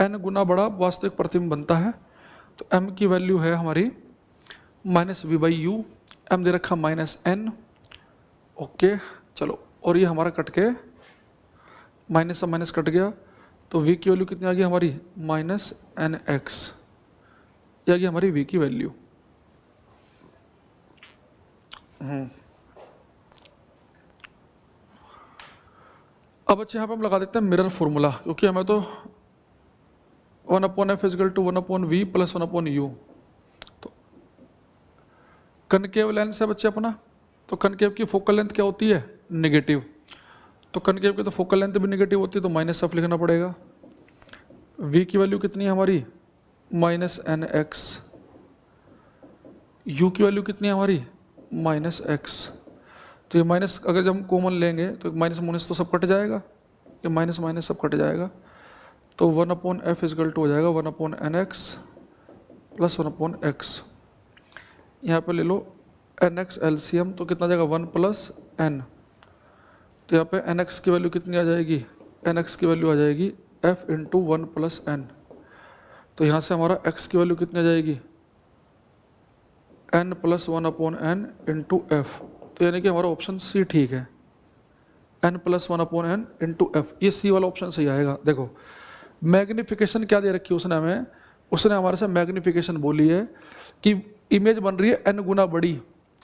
n गुना बड़ा वास्तविक प्रतिबिंब बनता है, तो m की वैल्यू है हमारी -v/u, m दे रखा -n। ओके चलो, और ये हमारा कट के माइनस से माइनस कट गया, तो v की वैल्यू कितनी आ गई हमारी? -nx। ये आ गई हमारी v की वैल्यू। अब अच्छे यहाँ पे हम लगा देते हैं मिरर फॉर्मूला, क्योंकि हमें तो 1/f = 1/v + 1/u। तो कनकेव लेंस है बच्चे अपना, तो कनकेव की फोकल लेंथ क्या होती है? नेगेटिव। तो कनकेव की तो फोकल लेंथ भी नेगेटिव होती है, तो -f लिखना पड़ेगा। v की वैल्यू कितनी है हमारी? -nx। u की वैल्यू कितनी है हमारी? -x। तो ये माइनस अगर जब हम कॉमन लेंगे तो माइनस तो सब कट जाएगा, ये माइनस माइनस सब कट जाएगा, तो 1/f = हो जाएगा 1/nx + 1/x। यहाँ पे ले लो nx एलसीएम, तो कितना जाएगा? 1 + n। तो यहाँ पे nx की वैल्यू कितनी आ जाएगी? nx की वैल्यू आ जाएगी f × 1 + n। तो यहाँ से हमारा x की वैल्यू कितनी आ जाएगी? n + 1/n × f। तो यानी कि हमारा ऑप्शन सी ठीक है, n + 1/n × f। ये सी वाला ऑप्शन सही आएगा। देखो मैग्निफिकेशन क्या दे रखी है उसने हमें? उसने हमारे से मैग्निफिकेशन बोली है कि इमेज बन रही है n गुना बड़ी,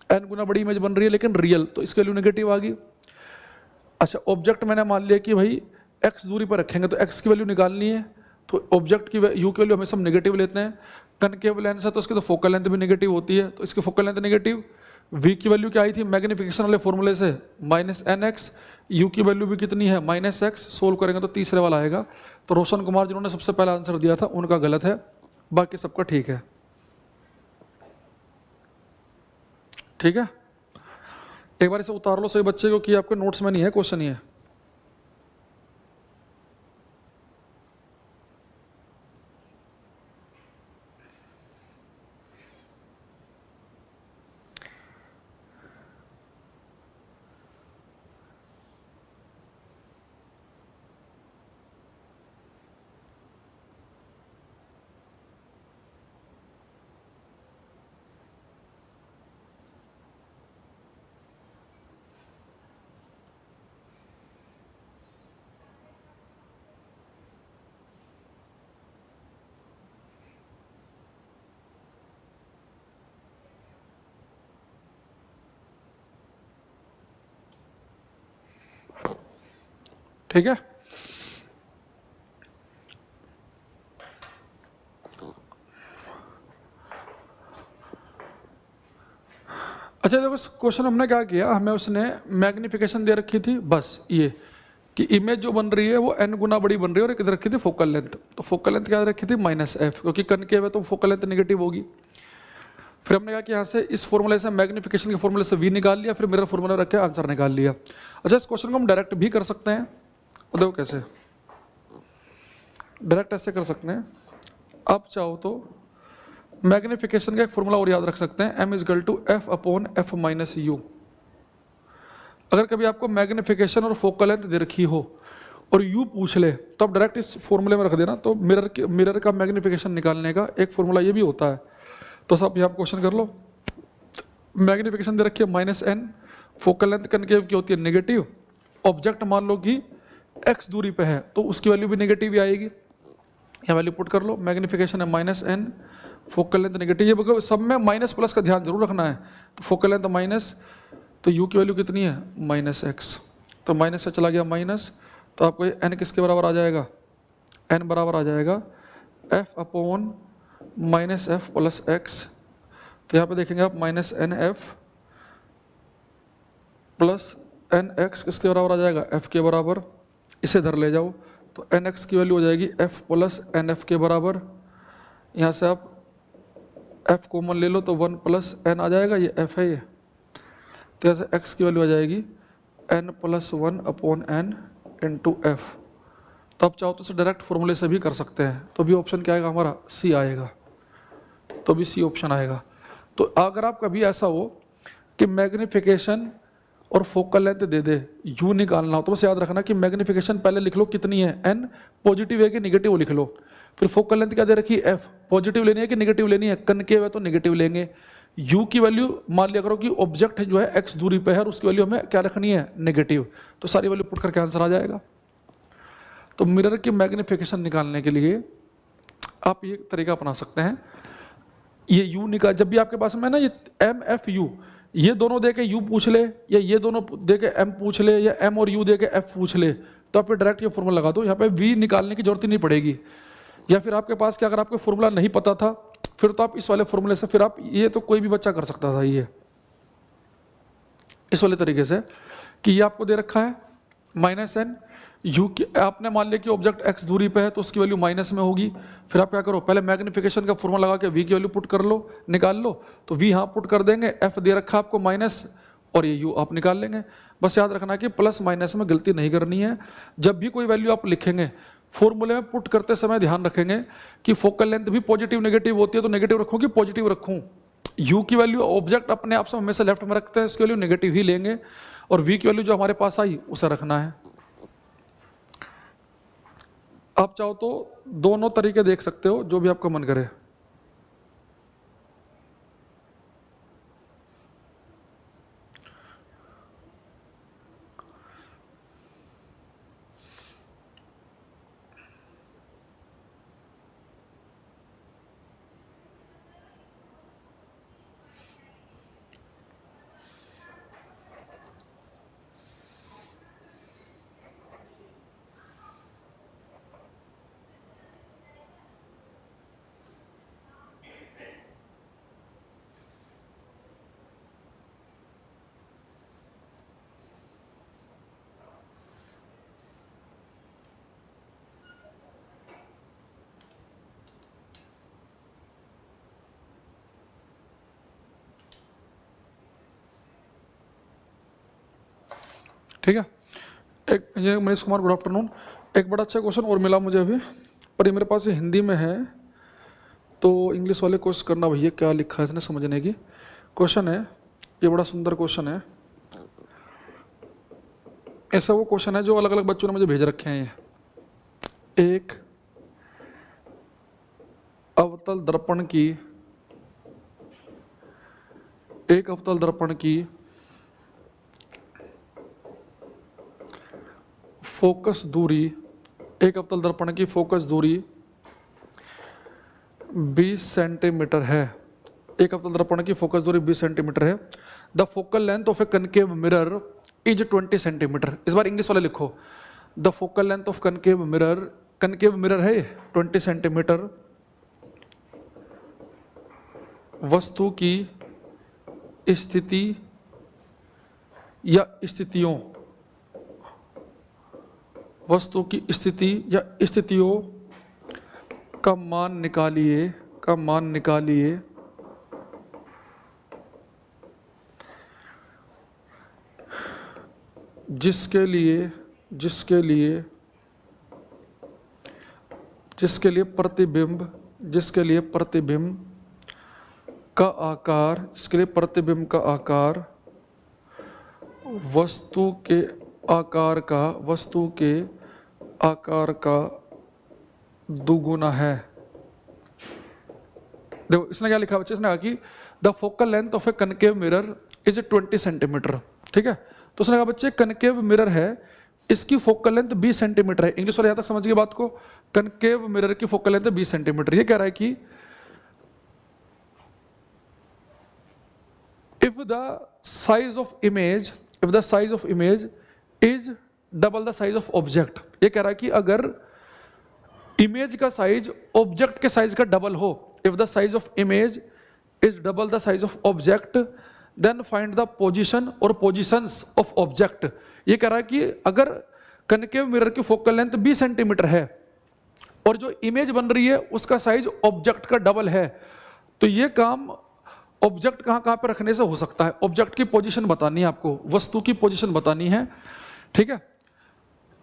n गुना बड़ी इमेज बन रही है लेकिन रियल, तो इसकी वैल्यू नेगेटिव आ गई। अच्छा ऑब्जेक्ट मैंने मान लिया कि भाई x दूरी पर रखेंगे तो x की वैल्यू निकालनी है, तो ऑब्जेक्ट की u की वैल्यू हमेशा हम नेगेटिव लेते हैं। कनकेव लेंस है तो उसकी तो फोकल लेंथ भी नेगेटिव होती है, तो इसकी फोकल लेंथ नेगेटिव। v की वैल्यू क्या आई थी मैग्निफिकेशन वाले फॉर्मूले से? -nx। u की वैल्यू भी कितनी है? -x। सोल्व करेंगे तो तीसरे वाला आएगा। तो रोशन कुमार जिन्होंने सबसे पहला आंसर दिया था उनका गलत है, बाकी सबका ठीक है। ठीक है, एक बार इसे उतार लो सही बच्चे, क्योंकि आपके नोट्स में नहीं है, क्वेश्चन ही है। ठीक है, अच्छा देखो, क्वेश्चन हमने क्या किया, हमें उसने मैग्निफिकेशन दे रखी थी, बस ये कि इमेज जो बन रही है वो n गुना बड़ी बन रही है, और किधर रखी थी फोकल लेंथ, तो फोकल लेंथ क्या रखी थी -f, क्योंकि कनकेव है तो फोकल लेंथ नेगेटिव होगी। फिर हमने कहा कि यहाँ से इस फॉर्मूले से, मैग्निफिकेशन के फॉर्मूले से v निकाल लिया, फिर मिरर फॉर्मूला रख के आंसर निकाल लिया। अच्छा, इस क्वेश्चन को हम डायरेक्ट भी कर सकते हैं, और देखो कैसे डायरेक्ट ऐसे कर सकते हैं। आप चाहो तो मैग्निफिकेशन का एक फॉर्मूला और याद रख सकते हैं, m = f/f - u। अगर कभी आपको मैग्निफिकेशन और फोकल लेंथ दे रखी हो और u पूछ ले, तो आप डायरेक्ट इस फॉर्मूले में रख देना। तो मिरर का मैग्निफिकेशन निकालने का एक फॉर्मूला ये भी होता है। तो सब यहाँ क्वेश्चन कर लो, मैग्निफिकेशन दे रखी है -n, फोकल लेंथ कनकेव की होती है नेगेटिव, ऑब्जेक्ट मान लो कि x दूरी पे है तो उसकी वैल्यू भी नेगेटिव ही आएगी। यहाँ वैल्यू पुट कर लो, मैग्निफिकेशन है -n, फोकल लेंथ नेगेटिव, ये सब में माइनस प्लस का ध्यान जरूर रखना है। तो फोकल लेंथ माइनस, तो u की वैल्यू कितनी है -x, तो माइनस से चला गया माइनस, तो आपको ये n किसके बराबर आ जाएगा, n बराबर आ जाएगा f/-f + x। तो यहाँ पे देखेंगे आप -nf + nx किसके बराबर आ जाएगा, f के बराबर। इसे इधर ले जाओ तो nx की वैल्यू हो जाएगी f + nf के बराबर। यहाँ से आप f कॉमन ले लो तो 1 + n आ जाएगा, ये f है ये। तो यहाँ से x की वैल्यू आ जाएगी n + 1/n × f। तो आप चाहो तो इसे डायरेक्ट फॉर्मूले से भी कर सकते हैं, तो भी ऑप्शन क्या आएगा हमारा, सी आएगा, तो भी सी ऑप्शन आएगा। तो अगर आप कभी ऐसा हो कि मैग्निफिकेशन और focal length they they, you निकालना हो, तो बस याद रखना कि मैग्निफिकेशन पहले लिख लो कितनी है, n पॉजिटिव है कि नेगेटिव लिख लो। फिर फोकल लेंथ क्या दे रखी है, f पॉजिटिव लेनी है कि नेगेटिव लेनी है, कनकेव है तो नेगेटिव लेंगे। u की वैल्यू मान लिया करो कि ऑब्जेक्ट जो है x दूरी पे है और उसकी वैल्यू हमें क्या रखनी है, नेगेटिव, तो सारी वैल्यू पुट करके आंसर आ जाएगा। तो मिरर की मैग्निफिकेशन निकालने के लिए आप ये तरीका अपना सकते हैं, ये u निकाल, जब भी आपके पास में ना ये m f u, ये दोनों दे के u पूछ ले, या ये दोनों दे के m पूछ ले, या m और u दे के f पूछ ले, तो आप डायरेक्ट ये फॉर्मूला लगा दो, यहाँ पे v निकालने की जरूरत ही नहीं पड़ेगी। या फिर आपके पास क्या, अगर आपको फॉर्मूला नहीं पता था, फिर तो आप इस वाले फॉर्मूले से, फिर आप ये तो कोई भी बच्चा कर सकता था, ये इस वाले तरीके से कि ये आपको दे रखा है -n, u की आपने मान लिया कि ऑब्जेक्ट x दूरी पे है तो उसकी वैल्यू माइनस में होगी। फिर आप क्या करो, पहले मैग्निफिकेशन का फॉर्मूला लगा के v की वैल्यू पुट कर लो, निकाल लो, तो v यहाँ पुट कर देंगे, f दे रखा आपको माइनस, और ये u आप निकाल लेंगे। बस याद रखना कि प्लस माइनस में गलती नहीं करनी है। जब भी कोई वैल्यू आप लिखेंगे फॉर्मूले में पुट करते समय ध्यान रखेंगे कि फोकल लेंथ भी पॉजिटिव नेगेटिव होती है, तो नेगेटिव रखूँ कि पॉजिटिव रखूँ। u की वैल्यू ऑब्जेक्ट अपने आप से हमेशा लेफ्ट में रखते हैं, इसकी वैल्यू नेगेटिव ही लेंगे, और v की वैल्यू जो हमारे पास आई उसे रखना है। आप चाहो तो दोनों तरीके देख सकते हो, जो भी आपका मन करे। ठीक है, एक engineer Manish Kumar, good afternoon. एक बड़ा अच्छा क्वेश्चन और मिला मुझे अभी, पर ये मेरे पास ये हिंदी में है, तो इंग्लिश वाले कोर्स करना भैया, क्या लिखा है इसने समझने की। क्वेश्चन है, ये बड़ा सुंदर क्वेश्चन है। ऐसा वो क्वेश्चन है जो अलग अलग बच्चों ने मुझे भेज रखे हैं। ये एक अवतल दर्पण की फोकस दूरी, एक अवतल दर्पण की फोकस दूरी 20 सेंटीमीटर है। एक अवतल दर्पण की फोकस दूरी 20 सेंटीमीटर है। The focal length of A concave mirror is 20 centimetre. इस बार इंग्लिश वाले लिखो, the focal length of concave mirror है 20 सेंटीमीटर। वस्तु की स्थिति या स्थितियों, वस्तु की स्थिति या स्थितियों का मान निकालिए जिसके लिए प्रतिबिंब का आकार वस्तु के आकार का दुगुना है। देखो इसने क्या लिखा बच्चे, इसने कहा कि the focal length of A concave mirror is 20 centimetre. ठीक है, तो उसने कहा बच्चे कनकेव मिरर है, इसकी फोकल लेंथ 20 सेंटीमीटर है। इंग्लिश वाले यहां तक समझ गए बात को, कनकेव मिरर की फोकल लेंथ 20 सेंटीमीटर। ये कह रहा है कि if the size of image is double the size of object, ये कह रहा है कि अगर इमेज का साइज ऑब्जेक्ट के साइज का डबल हो, if the size of image is double the size of object then find the position or positions of object। ये कह रहा है कि अगर कनकेव मिरर की फोकल लेंथ 20 सेंटीमीटर है और जो इमेज बन रही है उसका साइज ऑब्जेक्ट का डबल है, तो ये काम ऑब्जेक्ट कहाँ पे रखने से हो सकता है। ऑब्जेक्ट की पोजीशन बतानी है आपको, वस्तु की पोजीशन बतानी है। ठीक है,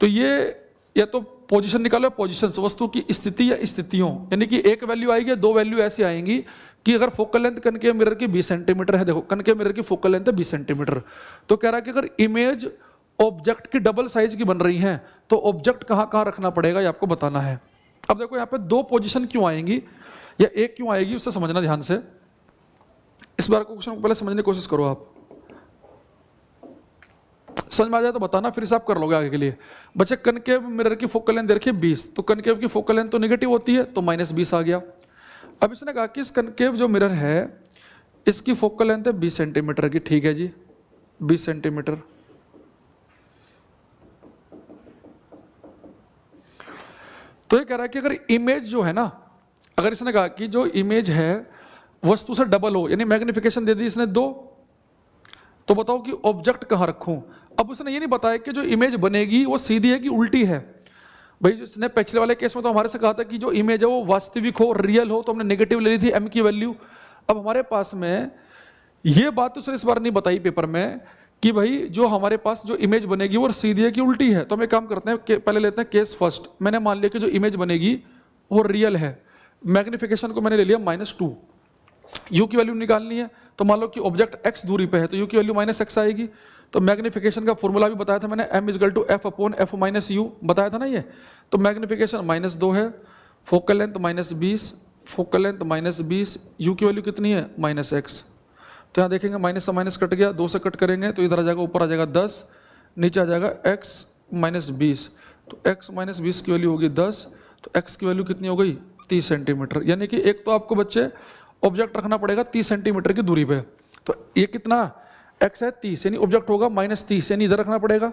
तो ये या तो पोजीशन निकालो, पोजीशंस, वस्तु की स्थिति या स्थितियों, यानी कि एक वैल्यू आएगी, दो वैल्यू ऐसी आएंगी कि अगर फोकल लेंथ कनकेव मिरर की 20 सेंटीमीटर है, देखो कनकेव मिरर की फोकल लेंथ है 20 सेंटीमीटर, तो कह रहा है कि अगर इमेज ऑब्जेक्ट की डबल साइज की बन रही है तो ऑब्जेक्ट कहाँ रखना पड़ेगा ये आपको बताना है। अब देखो यहाँ पे दो पोजीशन क्यों आएंगी या एक क्यों आएगी उससे समझना ध्यान से। इस बार को क्वेश्चन को पहले समझने की कोशिश करो, आप समझ में आ जाए तो बताना, फिर हिसाब कर लोगे आगे के लिए। बच्चे कनकेव मिरर की फोकल लेंथ देखिए 20, तो कनकेव की फोकल लेंथ तो नेगेटिव होती है, तो -20 आ गया। अब इसने कहा कि इस कनकेव जो मिरर है इसकी फोकल लेंथ है 20 सेंटीमीटर की। ठीक है जी, 20 सेंटीमीटर। तो ये कह रहा है कि अगर इमेज जो है ना, अगर इसने कहा कि जो इमेज है वस्तु से डबल हो, यानी मैग्निफिकेशन दे दी इसने 2, तो बताओ कि ऑब्जेक्ट कहां रखूं। अब उसने ये नहीं बताया कि जो इमेज बनेगी वो सीधी है कि उल्टी है। भाई इसने पिछले वाले केस में तो हमारे से कहा था कि जो इमेज है वो वास्तविक हो, रियल हो, तो हमने नेगेटिव ले ली थी m की वैल्यू। अब हमारे पास में ये बात उसने इस बार नहीं बताई पेपर में कि भाई जो हमारे पास जो इमेज बनेगी वो सीधी है कि उल्टी है। तो हम एक काम करते हैं, पहले लेते हैं केस फर्स्ट। मैंने मान लिया कि जो इमेज बनेगी वो रियल है, मैग्निफिकेशन को मैंने ले लिया -2, u की वैल्यू निकालनी है। तो मान लो कि ऑब्जेक्ट x दूरी पे है तो u की वैल्यू -x आएगी। तो मैग्निफिकेशन का फॉर्मूला भी बताया था मैंने, m = f/f - u बताया था ना ये। तो मैग्निफिकेशन -2 है, focal length -20, focal length -20, u की वैल्यू कितनी है -x। तो यहाँ देखेंगे माइनस से माइनस कट गया, 2 से कट करेंगे तो इधर आ जाएगा, ऊपर आ जाएगा 10, नीचे आ जाएगा x -20। तो x -20 की वैल्यू होगी 10, तो x की वैल्यू कितनी हो गई 30 सेंटीमीटर। यानी कि एक तो आपको बच्चे ऑब्जेक्ट रखना पड़ेगा 30 सेंटीमीटर की दूरी पे। तो ये कितना x है 30, यानी ऑब्जेक्ट होगा -30, यानी इधर रखना पड़ेगा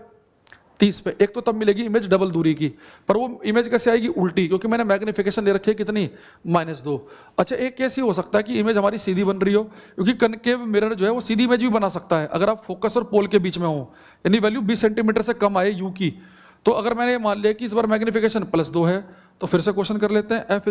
30 पे। एक तो तब मिलेगी इमेज डबल दूरी की, पर वो इमेज कैसे आएगी उल्टी, क्योंकि मैंने मैग्निफिकेशन दे रखी है कितनी -2। अच्छा एक कैसे हो सकता है कि इमेज हमारी सीधी बन रही हो, क्योंकि कनकेव मिरर जो है वो सीधी इमेज भी बना सकता है अगर आप फोकस और पोल के बीच में हो, यानी वैल्यू 20 सेंटीमीटर से कम आए u की। तो अगर मैंने मान लिया कि इस बार मैग्निफिकेशन +2 है, तो फिर से क्वेश्चन कर लेते हैं, m =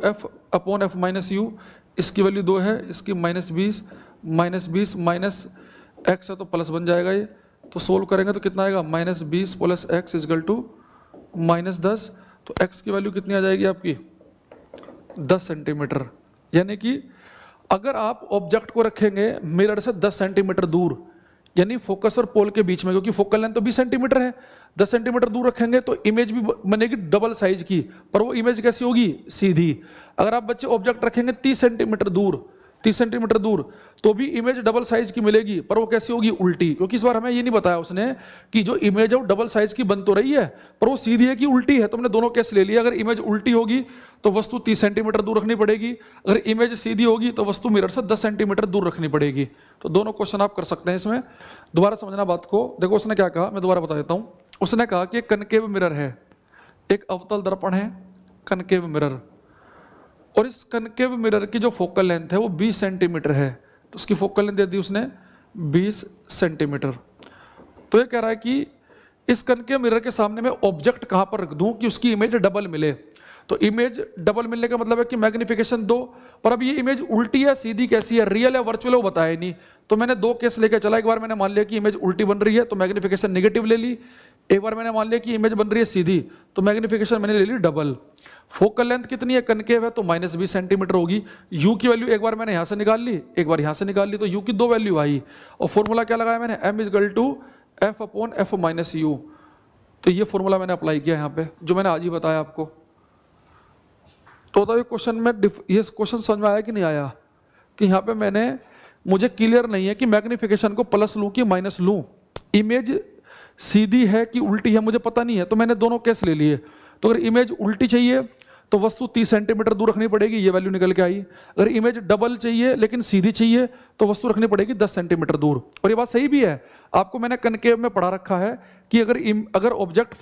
f/f - u, इसकी वैल्यू 2 है, इसकी -20 -20 -x है तो प्लस बन जाएगा ये। तो सोल्व करेंगे तो कितना आएगा -20 + x = -10। तो x की वैल्यू कितनी आ जाएगी आपकी 10 सेंटीमीटर। यानी कि अगर आप ऑब्जेक्ट को रखेंगे मिरर से 10 सेंटीमीटर दूर, यानी फोकस और पोल के बीच में, क्योंकि फोकल लेंथ तो 20 सेंटीमीटर है, 10 सेंटीमीटर दूर रखेंगे तो इमेज भी बनेगी डबल साइज की, पर वो इमेज कैसी होगी सीधी। अगर आप बच्चे ऑब्जेक्ट रखेंगे 30 सेंटीमीटर दूर तो भी इमेज डबल साइज की मिलेगी, पर वो कैसी होगी उल्टी। क्योंकि इस बार हमें ये नहीं बताया उसने कि जो इमेज है वो डबल साइज की बन तो रही है पर वो सीधी है कि उल्टी है। तो हमने दोनों केस ले लिया। अगर इमेज उल्टी होगी तो वस्तु 30 सेंटीमीटर दूर रखनी पड़ेगी, अगर इमेज सीधी होगी तो वस्तु मिरर से 10 सेंटीमीटर दूर रखनी पड़ेगी। तो दोनों क्वेश्चन आप कर सकते हैं इसमें। दोबारा समझना बात को, देखो उसने क्या कहा, मैं दोबारा बता देता हूं। उसने कहा कि कनकेव मिरर है, एक अवतल दर्पण है कनकेव मिरर, और इस कनकेव मिरर की जो फोकल लेंथ है वो 20 सेंटीमीटर है। तो उसकी फोकल लेंथ दे दी उसने 20 सेंटीमीटर। तो ये कह रहा है कि इस कनकेव मिरर के सामने मैं ऑब्जेक्ट कहां पर रख दूं कि उसकी इमेज डबल मिले। तो इमेज डबल मिलने का मतलब है कि मैग्निफिकेशन 2, पर अब ये इमेज उल्टी है सीधी कैसी है, रियल है वर्चुअल है वो बताया नहीं। तो मैंने 2 केस लेके चला, एक बार मैंने मान लिया कि इमेज उल्टी बन रही है तो मैग्निफिकेशन नेगेटिव ले ली, एक बार मैंने मान लिया कि इमेज बन रही है सीधी तो मैग्निफिकेशन मैंने ले ली डबल। फोकल लेंथ कितनी है, कनकेव है तो -20 सेंटीमीटर होगी। यू की वैल्यू एक बार मैंने यहां से निकाल ली, एक बार यहां से निकाल ली, तो यू की 2 वैल्यू आई। और फॉर्मूला क्या लगाया मैंने, m = f/f-u। तो ये फॉर्मूला मैंने अप्लाई किया यहाँ पे, जो मैंने आज ही बताया आपको। तो ये क्वेश्चन में ये क्वेश्चन समझ में आया कि नहीं आया, कि यहाँ पे मुझे क्लियर नहीं है कि मैग्निफिकेशन को प्लस लूं कि माइनस लूं, इमेज सीधी है कि उल्टी है मुझे पता नहीं है, तो मैंने दोनों केस ले लिए। तो अगर इमेज उल्टी चाहिए तो वस्तु 30 सेंटीमीटर दूर रखनी पड़ेगी, ये वैल्यू निकल के आई। अगर इमेज डबल चाहिए लेकिन सीधी चाहिए तो वस्तु रखनी पड़ेगी 10 सेंटीमीटर दूर। और ये बात सही भी है, आपको मैंने कनकेव में पढ़ा रखा है कि अगर ऑब्जेक्ट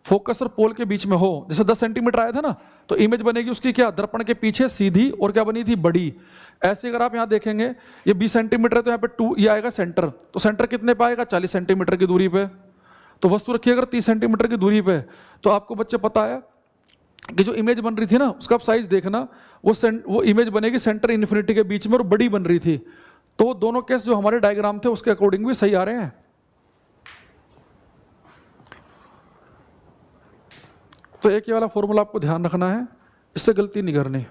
फोकस और पोल के बीच में हो, जैसे 10 सेंटीमीटर आया था ना, तो इमेज बनेगी उसकी क्या, दर्पण के पीछे सीधी, और क्या बनी थी, बड़ी। ऐसे अगर आप यहाँ देखेंगे ये 20 सेंटीमीटर है तो यहाँ पे 2 ये आएगा सेंटर, तो सेंटर कितने पे आएगा, 40 सेंटीमीटर की दूरी पे। तो वस्तु रखिए अगर 30 सेंटीमीटर की दूरी पे, तो आपको बच्चे पता है कि जो इमेज बन रही थी ना उसका आप साइज देखना, वो इमेज बनेगी सेंटर इन्फिनिटी के बीच में और बड़ी बन रही थी। तो दोनों केस जो हमारे डायग्राम थे उसके अकॉर्डिंग भी सही आ रहे हैं। तो एक ये वाला फॉर्मूला आपको ध्यान रखना है, इससे गलती नहीं करनी।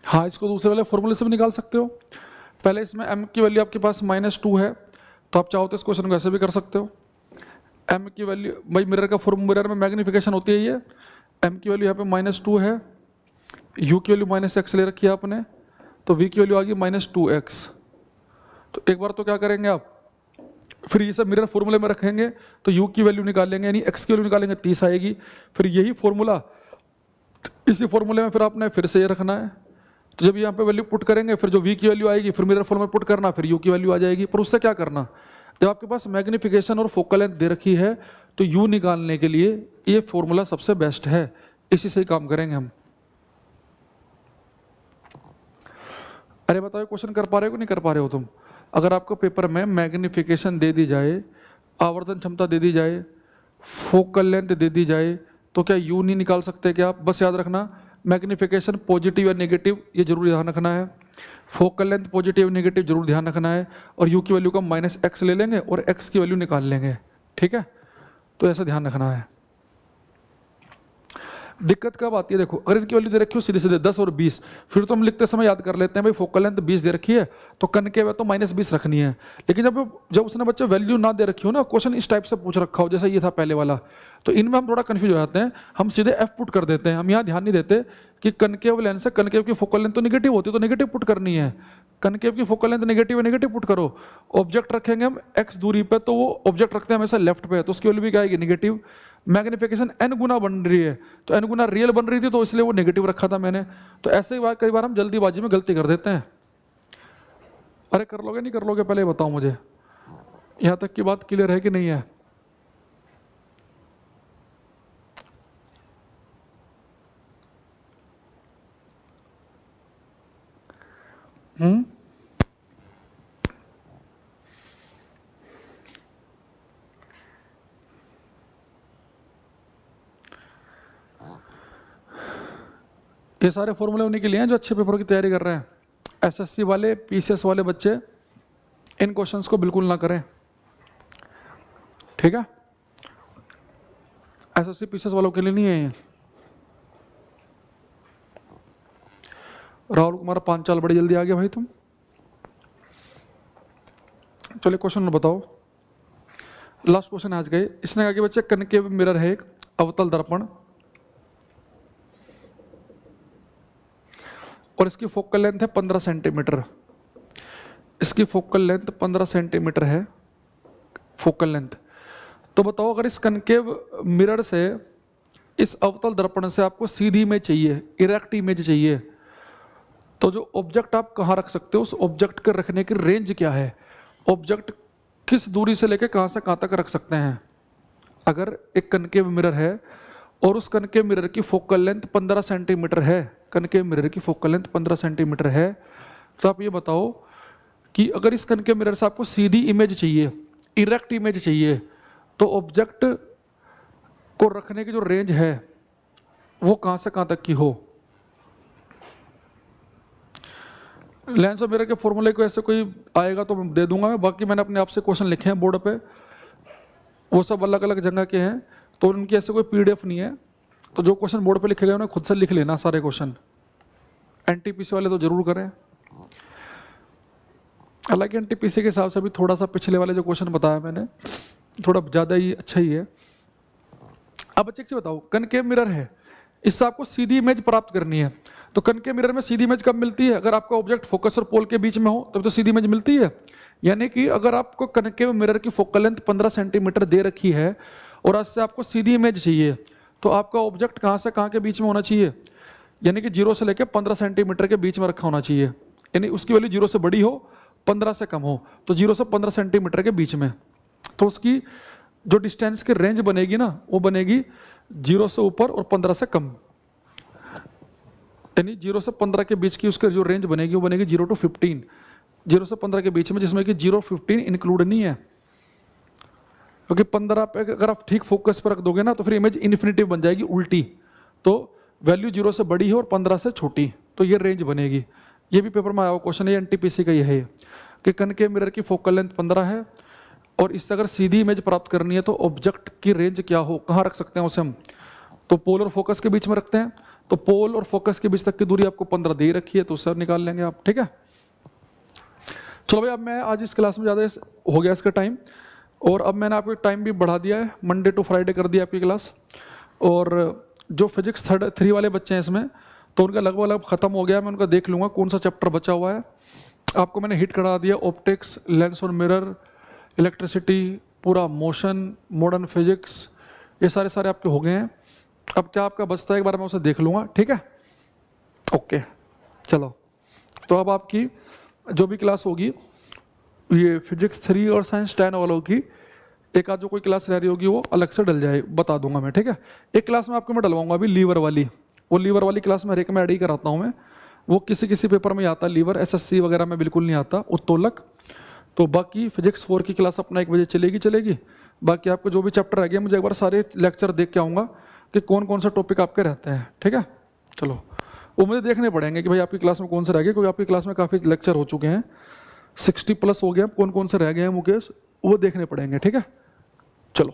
हाँ, इसको दूसरे वाले फॉर्मूले से भी निकाल सकते हो। पहले इसमें m की वैल्यू आपके पास -2 है, तो आप चाहो तो इस क्वेश्चन को ऐसे भी कर सकते हो। m की वैल्यू, भाई मिरर में मैग्निफिकेशन होती है ये, m की वैल्यू यहाँ पे -2 है, u की वैल्यू -x ले रखी है आपने, तो v की वैल्यू आ गई -2x। तो एक बार तो क्या करेंगे आप, फिर ये सब मिरर फॉर्मूले में रखेंगे तो u की वैल्यू निकालेंगे, यानी x की वैल्यू निकालेंगे 30 आएगी। फिर यही फॉर्मूला इसी फॉर्मूले में फिर आपने फिर से ये रखना है। तो जब यहाँ पे वैल्यू पुट करेंगे, फिर जो v की वैल्यू आएगी फिर मिरर फॉर्मूले में पुट करना, फिर u की वैल्यू आ जाएगी। पर उससे क्या करना, जब आपके पास मैग्निफिकेशन और फोकल लेंथ दे रखी है तो u निकालने के लिए ये फॉर्मूला सबसे बेस्ट है, इसी से ही काम करेंगे हम। अरे बताओ क्वेश्चन कर पा रहे हो कि नहीं कर पा रहे हो तुम? अगर आपको पेपर में मैग्निफिकेशन दे दी जाए, आवर्धन क्षमता दे दी जाए, फोकल लेंथ दे दी जाए, तो क्या u नहीं निकाल सकते क्या आप? बस याद रखना मैग्निफिकेशन पॉजिटिव या नेगेटिव ये जरूर ध्यान रखना है, फोकल लेंथ पॉजिटिव नेगेटिव जरूर ध्यान रखना है, और u की वैल्यू का -x ले लेंगे और x की वैल्यू निकाल लेंगे, ठीक है? तो ऐसा ध्यान रखना है। दिक्कत कब आती है, देखो अगर इनकी वैल्यू दे रखी हो सीधे सीधे 10 और 20, फिर तो हम लिखते समय याद कर लेते हैं भाई फोकल लेंथ 20 दे रखी है तो कनकेव है तो -20 रखनी है। लेकिन जब उसने बच्चे वैल्यू ना दे रखी हो ना, क्वेश्चन इस टाइप से पूछ रखा हो जैसा ये था पहले वाला, तो इनमें हम थोड़ा कंफ्यूज हो जाते हैं, हम सीधे f पुट कर देते हैं। हम यहाँ ध्यान नहीं देते कि कनकेव लेंथ से कनकेव की फोकल लेंथ तो निगेटिव होती है, तो नेगेटिव पुट करनी है। कनकेव की फोकल लेंथ नेगेटिव है, नेगेटिव पुट करो। ऑब्जेक्ट रखेंगे हम x दूरी पे, तो वो ऑब्जेक्ट रखते हैं हमेशा लेफ्ट पे, तो उसकी वैल्यू भी क्या आएगी, निगेटिव। मैग्निफिकेशन n गुना बन रही है, तो n गुना रियल बन रही थी तो इसलिए वो नेगेटिव रखा था मैंने। तो ऐसे ही कई बार हम जल्दीबाजी में गलती कर देते हैं। अरे कर लोगे नहीं कर लोगे, पहले बताओ मुझे, यहां तक की बात क्लियर है कि नहीं है? ये सारे फॉर्मूले उन्हीं के लिए हैं जो अच्छे पेपर की तैयारी कर रहे हैं। एसएससी वाले, पीसीएस वाले बच्चे इन क्वेश्चंस को बिल्कुल ना करें, ठीक है? एसएससी पीसीएस वालों के लिए नहीं है ये। राहुल कुमार पांचाल बड़ी जल्दी आ गया भाई तुम। चलिए क्वेश्चन बताओ, लास्ट क्वेश्चन आज गए। इसने कहा कि बच्चे कनकेव मिरर है एक अवतल दर्पण, और इसकी फोकल लेंथ है 15 सेंटीमीटर। इसकी फोकल लेंथ 15 सेंटीमीटर है फोकल लेंथ। तो बताओ अगर इस कनकेव मिरर से, इस अवतल दर्पण से आपको सीधी इमेज चाहिए, इरेक्ट इमेज चाहिए, तो जो ऑब्जेक्ट आप कहाँ रख सकते हो, उस ऑब्जेक्ट के रखने की रेंज क्या है, ऑब्जेक्ट किस दूरी से लेकर कहाँ से कहाँ तक रख सकते हैं। अगर एक कनकेव मिरर है और उस कनकेव मिरर की फोकल लेंथ 15 सेंटीमीटर है, कनकेव मिरर की फोकल लेंथ 15 सेंटीमीटर है, तो आप ये बताओ कि अगर इस कनकेव मिरर से आपको सीधी इमेज चाहिए, इरेक्ट इमेज चाहिए, तो ऑब्जेक्ट को रखने की जो रेंज है वो कहाँ से कहाँ तक की हो। लेंस और मिरर के फॉर्मूले को ऐसे कोई आएगा तो दे दूंगा मैं, बाकी मैंने अपने आप से क्वेश्चन लिखे हैं बोर्ड पे, वो सब अलग अलग जगह के हैं, तो उनकी ऐसे कोई पीडीएफ नहीं है। तो जो क्वेश्चन बोर्ड पे लिखे गए उन्हें खुद से लिख लेना सारे क्वेश्चन, एनटीपीसी वाले तो जरूर करें। हालांकि एनटीपीसी के हिसाब से भी थोड़ा सा पिछले वाले जो क्वेश्चन बताया मैंने थोड़ा ज़्यादा ही अच्छा ही है। अब अच्छे से बताओ, कनकेव मिरर है, इससे आपको सीधी इमेज प्राप्त करनी है, तो कनकेव मिरर में सीधी इमेज कब मिलती है, अगर आपका ऑब्जेक्ट फोकस और पोल के बीच में हो तब तो सीधी इमेज मिलती है। यानी कि अगर आपको कनकेव मिरर की फोकल लेंथ 15 सेंटीमीटर दे रखी है और इससे आपको सीधी इमेज चाहिए, तो आपका ऑब्जेक्ट कहाँ से कहाँ के बीच में होना चाहिए, यानी कि 0 से लेकर 15 सेंटीमीटर के बीच में रखा होना चाहिए, यानी उसकी वैल्यू 0 से बड़ी हो 15 से कम हो, तो 0 से 15 सेंटीमीटर के बीच में, तो उसकी जो डिस्टेंस की रेंज बनेगी ना वो बनेगी 0 से ऊपर और 15 से कम, यानी 0 से 15 के बीच की उसकी जो रेंज बनेगी वो बनेगी 0 to 15, 0 से 15 के बीच में, जिसमें कि 0-15 इंक्लूड नहीं है, क्योंकि 15 पे अगर आप ठीक फोकस पर रख दोगे ना तो फिर इमेज इन्फिनिटिव बन जाएगी उल्टी, तो वैल्यू 0 से बड़ी है और 15 से छोटी, तो ये रेंज बनेगी। ये भी पेपर में आया हुआ क्वेश्चन है, एनटीपीसी का ये है कि कनकेव मिरर की फोकल लेंथ 15 है और इससे अगर सीधी इमेज प्राप्त करनी है तो ऑब्जेक्ट की रेंज क्या हो, कहाँ रख सकते हैं उसे हम, तो पोल और फोकस के बीच में रखते हैं, तो पोल और फोकस के बीच तक की दूरी आपको 15 दे रखी है, तो उससे निकाल लेंगे आप, ठीक है। चलो भाई, अब मैं आज इस क्लास में ज़्यादा हो गया इसका टाइम, और अब मैंने आपको टाइम भी बढ़ा दिया है, मंडे टू फ्राइडे कर दिया आपकी क्लास, और जो फिजिक्स 3 वाले बच्चे हैं इसमें तो उनका लगभग ख़त्म हो गया, मैं उनका देख लूँगा कौन सा चैप्टर बचा हुआ है। आपको मैंने हिट करा दिया ऑप्टिक्स, लेंस और मिरर, इलेक्ट्रिसिटी, पूरा मोशन, मॉडर्न फिजिक्स, ये सारे आपके हो गए हैं। अब क्या आपका बचता है एक बार मैं उसे देख लूँगा, ठीक है, ओके। चलो, तो अब आपकी जो भी क्लास होगी ये फिजिक्स 3 और साइंस 10 वालों की एक आध जो कोई क्लास रह रही होगी वो अलग से डल जाए, बता दूंगा मैं, ठीक है। एक क्लास में आपको मैं डलवाऊंगा अभी लीवर वाली, वो लीवर वाली क्लास में हर एक में ऐड ही कराता हूँ मैं, वो किसी पेपर में आता है लीवर, एसएससी वगैरह में बिल्कुल नहीं आता, उत्तोलक। तो बाकी फिजिक्स 4 की क्लास अपना 1 बजे चलेगी। बाकी आपको जो भी चैप्टर रह गया मुझे एक बार सारे लेक्चर देख के आऊँगा कि कौन कौन सा टॉपिक आपके रहते हैं, ठीक है। चलो, वो मुझे देखने पड़ेंगे कि भाई आपकी क्लास में कौन से रह गए, क्योंकि आपकी क्लास में काफ़ी लेक्चर हो चुके हैं, 60+ हो गया, कौन कौन से रह गए हैं मुकेश, वो देखने पड़ेंगे, ठीक है। चलो।